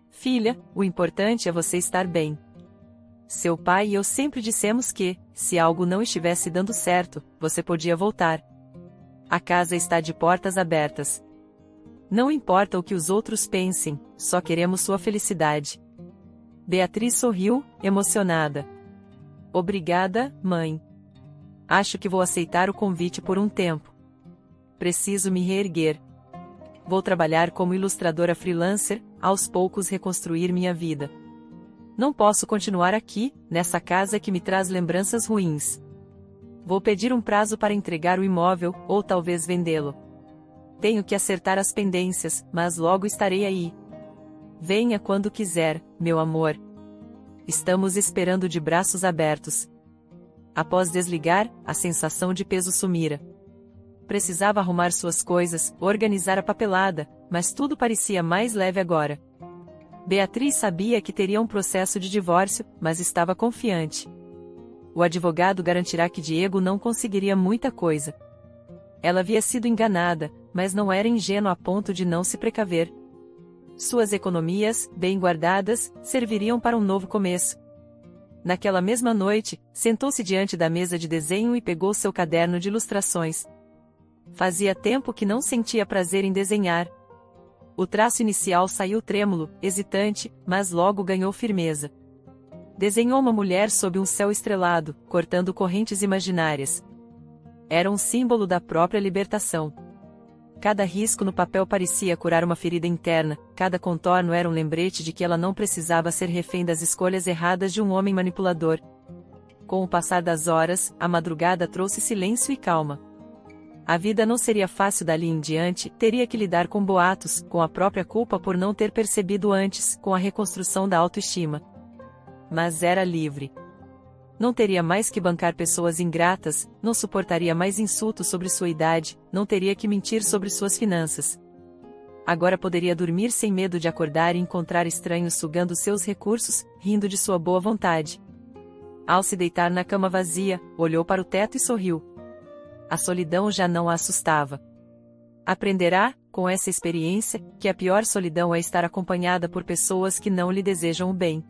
Speaker 1: Filha, o importante é você estar bem. Seu pai e eu sempre dissemos que, se algo não estivesse dando certo, você podia voltar. A casa está de portas abertas. Não importa o que os outros pensem, só queremos sua felicidade. Beatriz sorriu, emocionada. Obrigada, mãe. Acho que vou aceitar o convite por um tempo. Preciso me reerguer. Vou trabalhar como ilustradora freelancer, aos poucos reconstruir minha vida. Não posso continuar aqui, nessa casa que me traz lembranças ruins. Vou pedir um prazo para entregar o imóvel, ou talvez vendê-lo. Tenho que acertar as pendências, mas logo estarei aí. Venha quando quiser, meu amor. Estamos esperando de braços abertos. Após desligar, a sensação de peso sumira. Precisava arrumar suas coisas, organizar a papelada, mas tudo parecia mais leve agora. Beatriz sabia que teria um processo de divórcio, mas estava confiante. O advogado garantirá que Diego não conseguiria muita coisa. Ela havia sido enganada, mas não era ingênua a ponto de não se precaver. Suas economias, bem guardadas, serviriam para um novo começo. Naquela mesma noite, sentou-se diante da mesa de desenho e pegou seu caderno de ilustrações. Fazia tempo que não sentia prazer em desenhar. O traço inicial saiu trêmulo, hesitante, mas logo ganhou firmeza. Desenhou uma mulher sob um céu estrelado, cortando correntes imaginárias. Era um símbolo da própria libertação. Cada risco no papel parecia curar uma ferida interna, cada contorno era um lembrete de que ela não precisava ser refém das escolhas erradas de um homem manipulador. Com o passar das horas, a madrugada trouxe silêncio e calma. A vida não seria fácil dali em diante, teria que lidar com boatos, com a própria culpa por não ter percebido antes, com a reconstrução da autoestima. Mas era livre. Não teria mais que bancar pessoas ingratas, não suportaria mais insultos sobre sua idade, não teria que mentir sobre suas finanças. Agora poderia dormir sem medo de acordar e encontrar estranhos sugando seus recursos, rindo de sua boa vontade. Ao se deitar na cama vazia, olhou para o teto e sorriu. A solidão já não a assustava. Aprenderá, com essa experiência, que a pior solidão é estar acompanhada por pessoas que não lhe desejam o bem.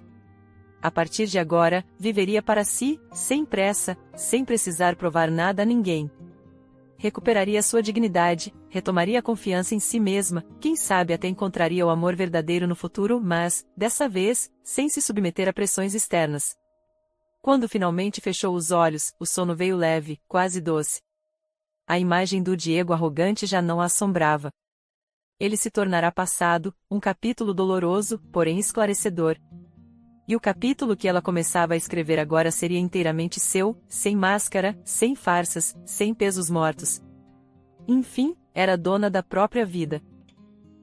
Speaker 1: A partir de agora, viveria para si, sem pressa, sem precisar provar nada a ninguém. Recuperaria sua dignidade, retomaria a confiança em si mesma, quem sabe até encontraria o amor verdadeiro no futuro, mas, dessa vez, sem se submeter a pressões externas. Quando finalmente fechou os olhos, o sono veio leve, quase doce. A imagem do Diego arrogante já não a assombrava. Ele se tornará passado, um capítulo doloroso, porém esclarecedor. E o capítulo que ela começava a escrever agora seria inteiramente seu, sem máscara, sem farsas, sem pesos mortos. Enfim, era dona da própria vida.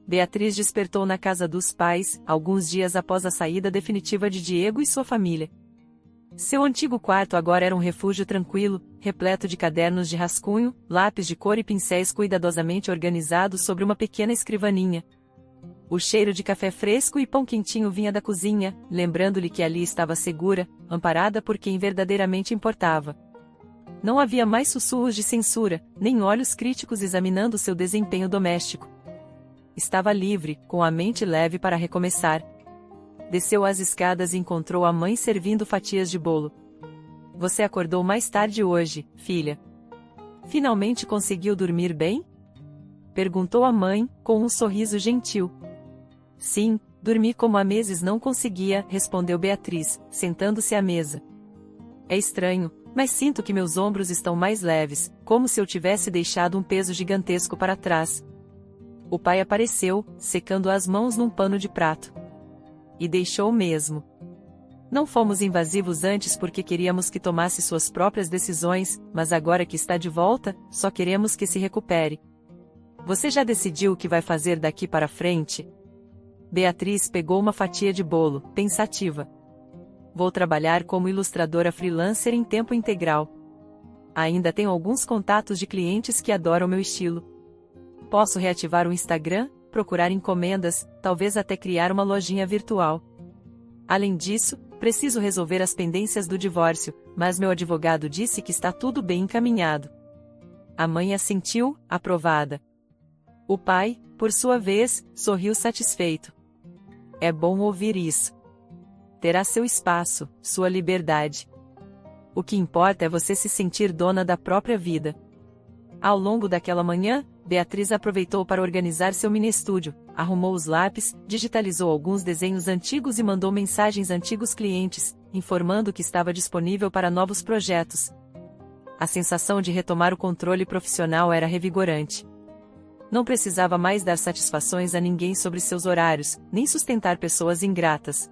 Speaker 1: Beatriz despertou na casa dos pais, alguns dias após a saída definitiva de Diego e sua família. Seu antigo quarto agora era um refúgio tranquilo, repleto de cadernos de rascunho, lápis de cor e pincéis cuidadosamente organizados sobre uma pequena escrivaninha. O cheiro de café fresco e pão quentinho vinha da cozinha, lembrando-lhe que ali estava segura, amparada por quem verdadeiramente importava. Não havia mais sussurros de censura, nem olhos críticos examinando seu desempenho doméstico. Estava livre, com a mente leve para recomeçar. Desceu as escadas e encontrou a mãe servindo fatias de bolo. Você acordou mais tarde hoje, filha. Finalmente conseguiu dormir bem? Perguntou a mãe, com um sorriso gentil. Sim, Dormi como há meses não conseguia, respondeu Beatriz, sentando-se à mesa. É estranho, mas sinto que meus ombros estão mais leves, como se eu tivesse deixado um peso gigantesco para trás. O pai apareceu, secando as mãos num pano de prato. E deixou mesmo. Não fomos invasivos antes porque queríamos que tomasse suas próprias decisões, mas agora que está de volta, só queremos que se recupere. Você já decidiu o que vai fazer daqui para frente? Beatriz pegou uma fatia de bolo, pensativa. Vou trabalhar como ilustradora freelancer em tempo integral. Ainda tenho alguns contatos de clientes que adoram meu estilo. Posso reativar o Instagram, procurar encomendas, talvez até criar uma lojinha virtual. Além disso, preciso resolver as pendências do divórcio, mas meu advogado disse que está tudo bem encaminhado. A mãe assentiu, aprovada. O pai, por sua vez, sorriu satisfeito. É bom ouvir isso. Terá seu espaço, sua liberdade. O que importa é você se sentir dona da própria vida. Ao longo daquela manhã, Beatriz aproveitou para organizar seu mini-estúdio, arrumou os lápis, digitalizou alguns desenhos antigos e mandou mensagens a antigos clientes, informando que estava disponível para novos projetos. A sensação de retomar o controle profissional era revigorante. Não precisava mais dar satisfações a ninguém sobre seus horários, nem sustentar pessoas ingratas.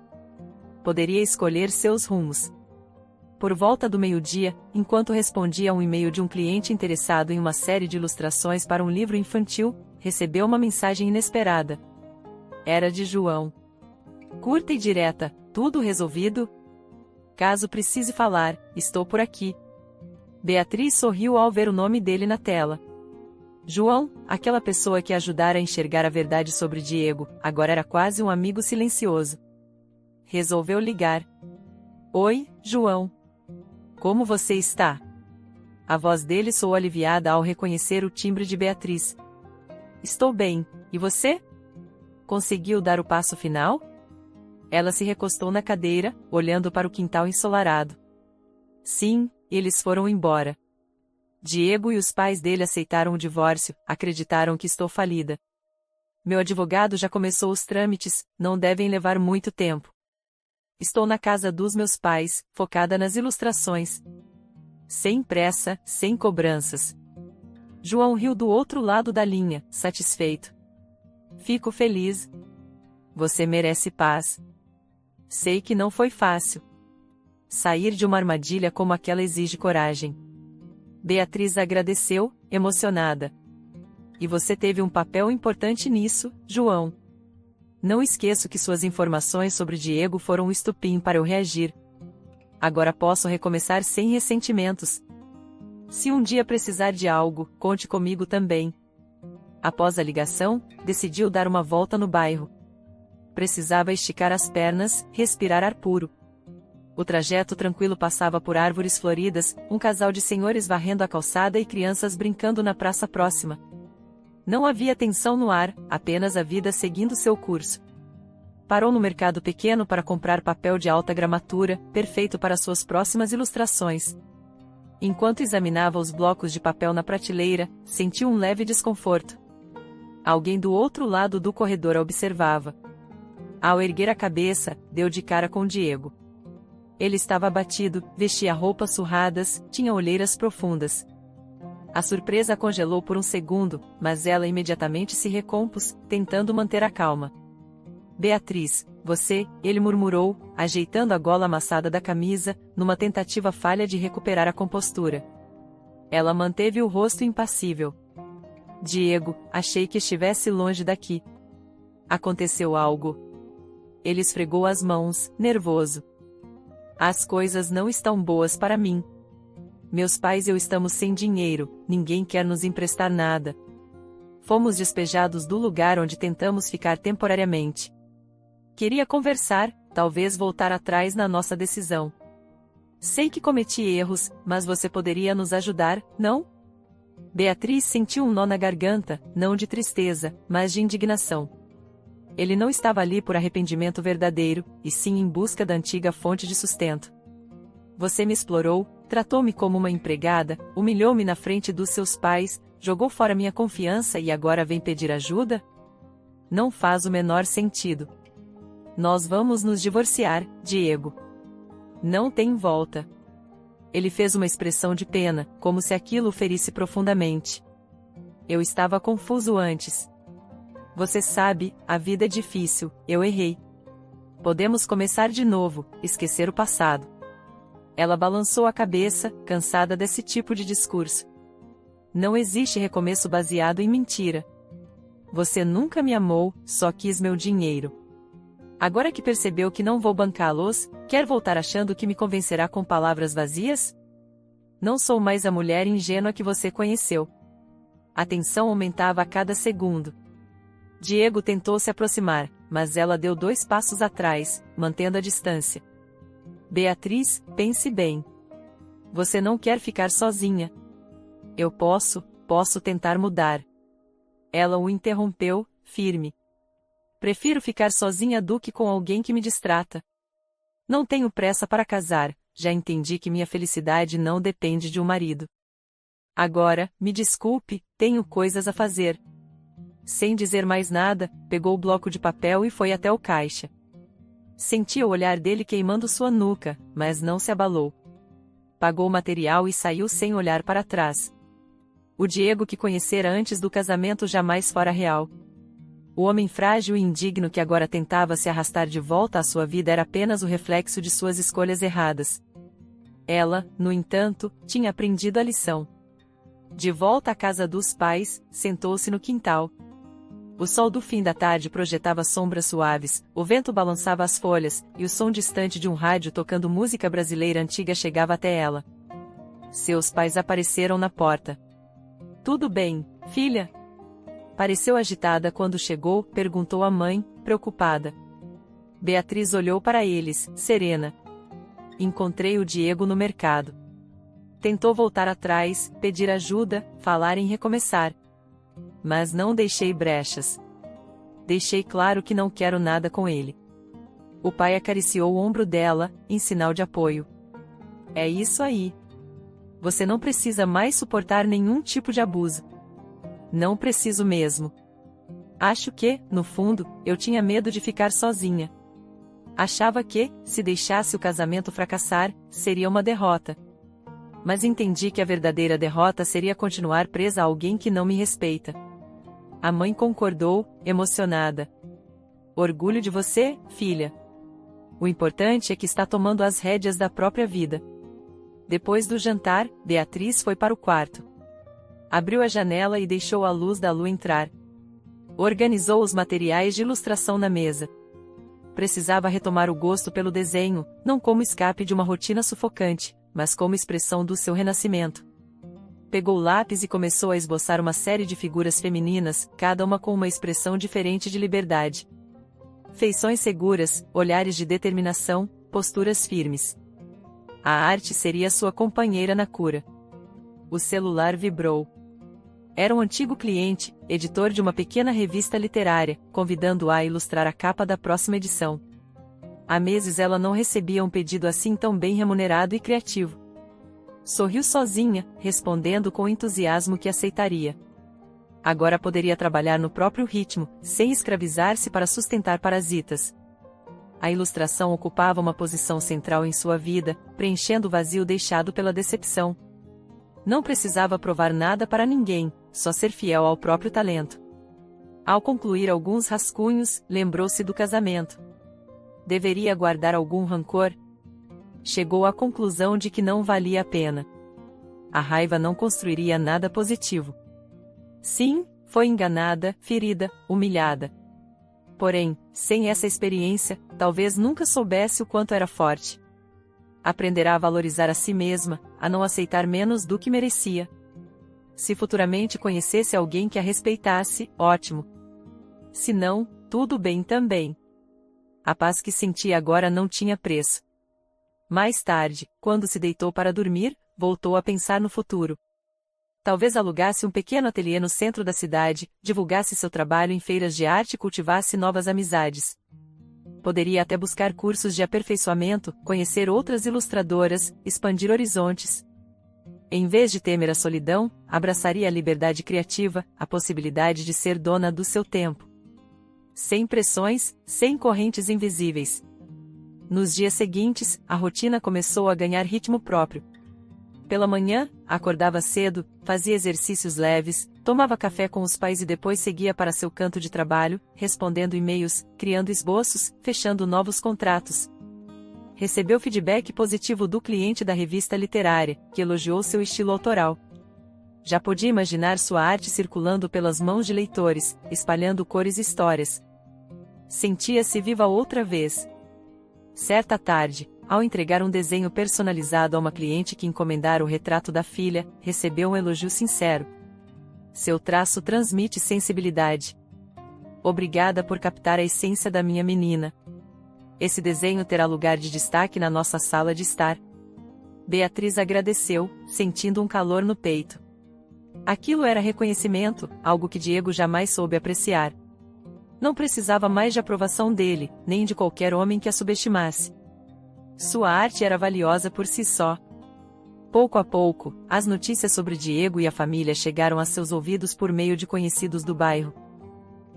Speaker 1: Poderia escolher seus rumos. Por volta do meio-dia, enquanto respondia a um e-mail de um cliente interessado em uma série de ilustrações para um livro infantil, recebeu uma mensagem inesperada. Era de João. Curta e direta, tudo resolvido? Caso precise falar, estou por aqui. Beatriz sorriu ao ver o nome dele na tela. João, aquela pessoa que a ajudara a enxergar a verdade sobre Diego, agora era quase um amigo silencioso. Resolveu ligar. Oi, João. Como você está? A voz dele soou aliviada ao reconhecer o timbre de Beatriz. Estou bem, e você? Conseguiu dar o passo final? Ela se recostou na cadeira, olhando para o quintal ensolarado. Sim, eles foram embora. Diego e os pais dele aceitaram o divórcio, acreditaram que estou falida. Meu advogado já começou os trâmites, não devem levar muito tempo. Estou na casa dos meus pais, focada nas ilustrações. Sem pressa, sem cobranças. João riu do outro lado da linha, satisfeito. Fico feliz. Você merece paz. Sei que não foi fácil. Sair de uma armadilha como aquela exige coragem. Beatriz agradeceu, emocionada. E você teve um papel importante nisso, João. Não esqueço que suas informações sobre Diego foram um estupim para eu reagir. Agora posso recomeçar sem ressentimentos. Se um dia precisar de algo, conte comigo também. Após a ligação, decidiu dar uma volta no bairro. Precisava esticar as pernas, respirar ar puro. O trajeto tranquilo passava por árvores floridas, um casal de senhores varrendo a calçada e crianças brincando na praça próxima. Não havia tensão no ar, apenas a vida seguindo seu curso. Parou no mercado pequeno para comprar papel de alta gramatura, perfeito para suas próximas ilustrações. Enquanto examinava os blocos de papel na prateleira, sentiu um leve desconforto. Alguém do outro lado do corredor a observava. Ao erguer a cabeça, deu de cara com Diego. Ele estava abatido, vestia roupas surradas, tinha olheiras profundas. A surpresa a congelou por um segundo, mas ela imediatamente se recompôs, tentando manter a calma. Beatriz, você, ele murmurou, ajeitando a gola amassada da camisa, numa tentativa falha de recuperar a compostura. Ela manteve o rosto impassível. Diego, achei que estivesse longe daqui. Aconteceu algo. Ele esfregou as mãos, nervoso. As coisas não estão boas para mim. Meus pais e eu estamos sem dinheiro, ninguém quer nos emprestar nada. Fomos despejados do lugar onde tentamos ficar temporariamente. Queria conversar, talvez voltar atrás na nossa decisão. Sei que cometi erros, mas você poderia nos ajudar, não? Beatriz sentiu um nó na garganta, não de tristeza, mas de indignação. Ele não estava ali por arrependimento verdadeiro, e sim em busca da antiga fonte de sustento. Você me explorou, tratou-me como uma empregada, humilhou-me na frente dos seus pais, jogou fora minha confiança e agora vem pedir ajuda? Não faz o menor sentido. Nós vamos nos divorciar, Diego. Não tem volta. Ele fez uma expressão de pena, como se aquilo o ferisse profundamente. Eu estava confuso antes. Você sabe, a vida é difícil, eu errei. Podemos começar de novo, esquecer o passado. Ela balançou a cabeça, cansada desse tipo de discurso. Não existe recomeço baseado em mentira. Você nunca me amou, só quis meu dinheiro. Agora que percebeu que não vou bancá-los, quer voltar achando que me convencerá com palavras vazias? Não sou mais a mulher ingênua que você conheceu. A tensão aumentava a cada segundo. Diego tentou se aproximar, mas ela deu 2 passos atrás, mantendo a distância. Beatriz, pense bem. Você não quer ficar sozinha. Eu posso tentar mudar. Ela o interrompeu, firme. Prefiro ficar sozinha do que com alguém que me distrata. Não tenho pressa para casar, já entendi que minha felicidade não depende de um marido. Agora, me desculpe, tenho coisas a fazer. Sem dizer mais nada, pegou o bloco de papel e foi até o caixa. Sentia o olhar dele queimando sua nuca, mas não se abalou. Pagou o material e saiu sem olhar para trás. O Diego que conhecera antes do casamento jamais fora real. O homem frágil e indigno que agora tentava se arrastar de volta à sua vida era apenas o reflexo de suas escolhas erradas. Ela, no entanto, tinha aprendido a lição. De volta à casa dos pais, sentou-se no quintal. O sol do fim da tarde projetava sombras suaves, o vento balançava as folhas, e o som distante de um rádio tocando música brasileira antiga chegava até ela. Seus pais apareceram na porta. Tudo bem, filha? Pareceu agitada quando chegou, perguntou a mãe, preocupada. Beatriz olhou para eles, serena. Encontrei o Diego no mercado. Tentou voltar atrás, pedir ajuda, falar em recomeçar. Mas não deixei brechas. Deixei claro que não quero nada com ele. O pai acariciou o ombro dela, em sinal de apoio. É isso aí. Você não precisa mais suportar nenhum tipo de abuso. Não preciso mesmo. Acho que, no fundo, eu tinha medo de ficar sozinha. Achava que, se deixasse o casamento fracassar, seria uma derrota. Mas entendi que a verdadeira derrota seria continuar presa a alguém que não me respeita. A mãe concordou, emocionada. Orgulho de você, filha. O importante é que está tomando as rédeas da própria vida. Depois do jantar, Beatriz foi para o quarto. Abriu a janela e deixou a luz da lua entrar. Organizou os materiais de ilustração na mesa. Precisava retomar o gosto pelo desenho, não como escape de uma rotina sufocante, mas como expressão do seu renascimento. Pegou o lápis e começou a esboçar uma série de figuras femininas, cada uma com uma expressão diferente de liberdade. Feições seguras, olhares de determinação, posturas firmes. A arte seria sua companheira na cura. O celular vibrou. Era um antigo cliente, editor de uma pequena revista literária, convidando-a a ilustrar a capa da próxima edição. Há meses ela não recebia um pedido assim tão bem remunerado e criativo. Sorriu sozinha, respondendo com entusiasmo que aceitaria. Agora poderia trabalhar no próprio ritmo, sem escravizar-se para sustentar parasitas. A ilustração ocupava uma posição central em sua vida, preenchendo o vazio deixado pela decepção. Não precisava provar nada para ninguém, só ser fiel ao próprio talento. Ao concluir alguns rascunhos, lembrou-se do casamento. Deveria guardar algum rancor? Chegou à conclusão de que não valia a pena. A raiva não construiria nada positivo. Sim, foi enganada, ferida, humilhada. Porém, sem essa experiência, talvez nunca soubesse o quanto era forte. Aprenderá a valorizar a si mesma, a não aceitar menos do que merecia. Se futuramente conhecesse alguém que a respeitasse, ótimo. Se não, tudo bem também. A paz que sentia agora não tinha preço. Mais tarde, quando se deitou para dormir, voltou a pensar no futuro. Talvez alugasse um pequeno ateliê no centro da cidade, divulgasse seu trabalho em feiras de arte e cultivasse novas amizades. Poderia até buscar cursos de aperfeiçoamento, conhecer outras ilustradoras, expandir horizontes. Em vez de temer a solidão, abraçaria a liberdade criativa, a possibilidade de ser dona do seu tempo. sem pressões, sem correntes invisíveis. Nos dias seguintes, a rotina começou a ganhar ritmo próprio. Pela manhã, acordava cedo, fazia exercícios leves, tomava café com os pais e depois seguia para seu canto de trabalho, respondendo e-mails, criando esboços, fechando novos contratos. Recebeu feedback positivo do cliente da revista literária, que elogiou seu estilo autoral. Já podia imaginar sua arte circulando pelas mãos de leitores, espalhando cores e histórias. Sentia-se viva outra vez. Certa tarde, ao entregar um desenho personalizado a uma cliente que encomendara o retrato da filha, recebeu um elogio sincero. Seu traço transmite sensibilidade. Obrigada por captar a essência da minha menina. Esse desenho terá lugar de destaque na nossa sala de estar. Beatriz agradeceu, sentindo um calor no peito. Aquilo era reconhecimento, algo que Diego jamais soube apreciar. Não precisava mais de aprovação dele, nem de qualquer homem que a subestimasse. Sua arte era valiosa por si só. Pouco a pouco, as notícias sobre Diego e a família chegaram a seus ouvidos por meio de conhecidos do bairro.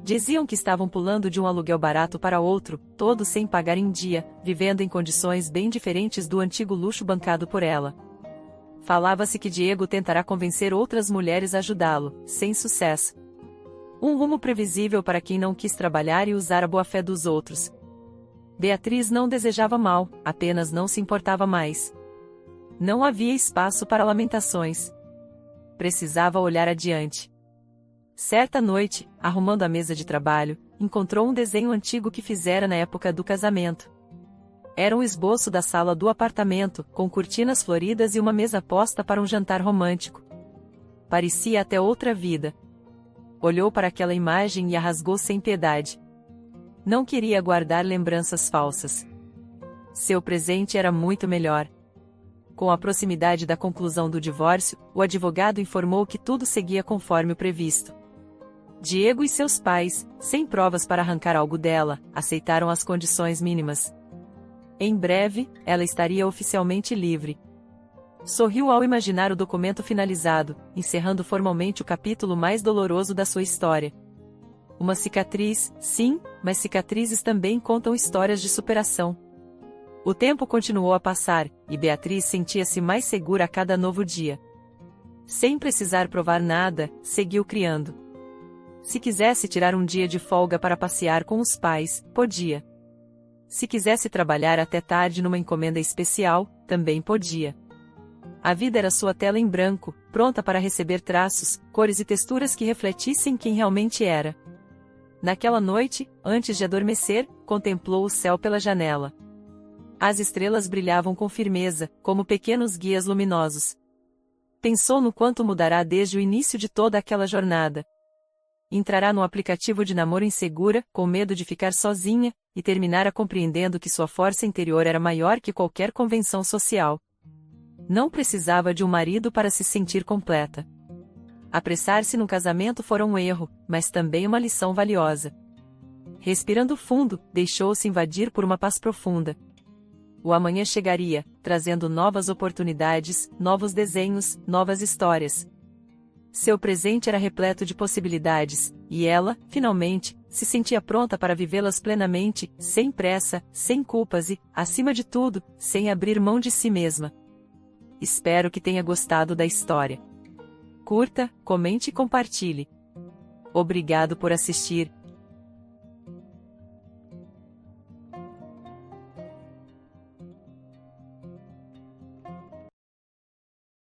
Speaker 1: Diziam que estavam pulando de um aluguel barato para outro, todos sem pagar em dia, vivendo em condições bem diferentes do antigo luxo bancado por ela. Falava-se que Diego tentará convencer outras mulheres a ajudá-lo, sem sucesso. Um rumo previsível para quem não quis trabalhar e usar a boa-fé dos outros. Beatriz não desejava mal, apenas não se importava mais. Não havia espaço para lamentações. Precisava olhar adiante. Certa noite, arrumando a mesa de trabalho, encontrou um desenho antigo que fizera na época do casamento. Era um esboço da sala do apartamento, com cortinas floridas e uma mesa posta para um jantar romântico. Parecia até outra vida. Olhou para aquela imagem e a rasgou sem piedade. Não queria guardar lembranças falsas. Seu presente era muito melhor. Com a proximidade da conclusão do divórcio, o advogado informou que tudo seguia conforme o previsto. Diego e seus pais, sem provas para arrancar algo dela, aceitaram as condições mínimas. Em breve, ela estaria oficialmente livre. Sorriu ao imaginar o documento finalizado, encerrando formalmente o capítulo mais doloroso da sua história. Uma cicatriz, sim, mas cicatrizes também contam histórias de superação. O tempo continuou a passar, e Beatriz sentia-se mais segura a cada novo dia. Sem precisar provar nada, seguiu criando. Se quisesse tirar um dia de folga para passear com os pais, podia. Se quisesse trabalhar até tarde numa encomenda especial, também podia. A vida era sua tela em branco, pronta para receber traços, cores e texturas que refletissem quem realmente era. Naquela noite, antes de adormecer, contemplou o céu pela janela. As estrelas brilhavam com firmeza, como pequenos guias luminosos. Pensou no quanto mudará desde o início de toda aquela jornada. Entrará no aplicativo de namoro insegura, com medo de ficar sozinha, e terminara compreendendo que sua força interior era maior que qualquer convenção social. Não precisava de um marido para se sentir completa. Apressar-se no casamento fora um erro, mas também uma lição valiosa. Respirando fundo, deixou-se invadir por uma paz profunda. O amanhã chegaria, trazendo novas oportunidades, novos desenhos, novas histórias. Seu presente era repleto de possibilidades, e ela, finalmente, se sentia pronta para vivê-las plenamente, sem pressa, sem culpas e, acima de tudo, sem abrir mão de si mesma. Espero que tenha gostado da história. Curta, comente e compartilhe. Obrigado por assistir.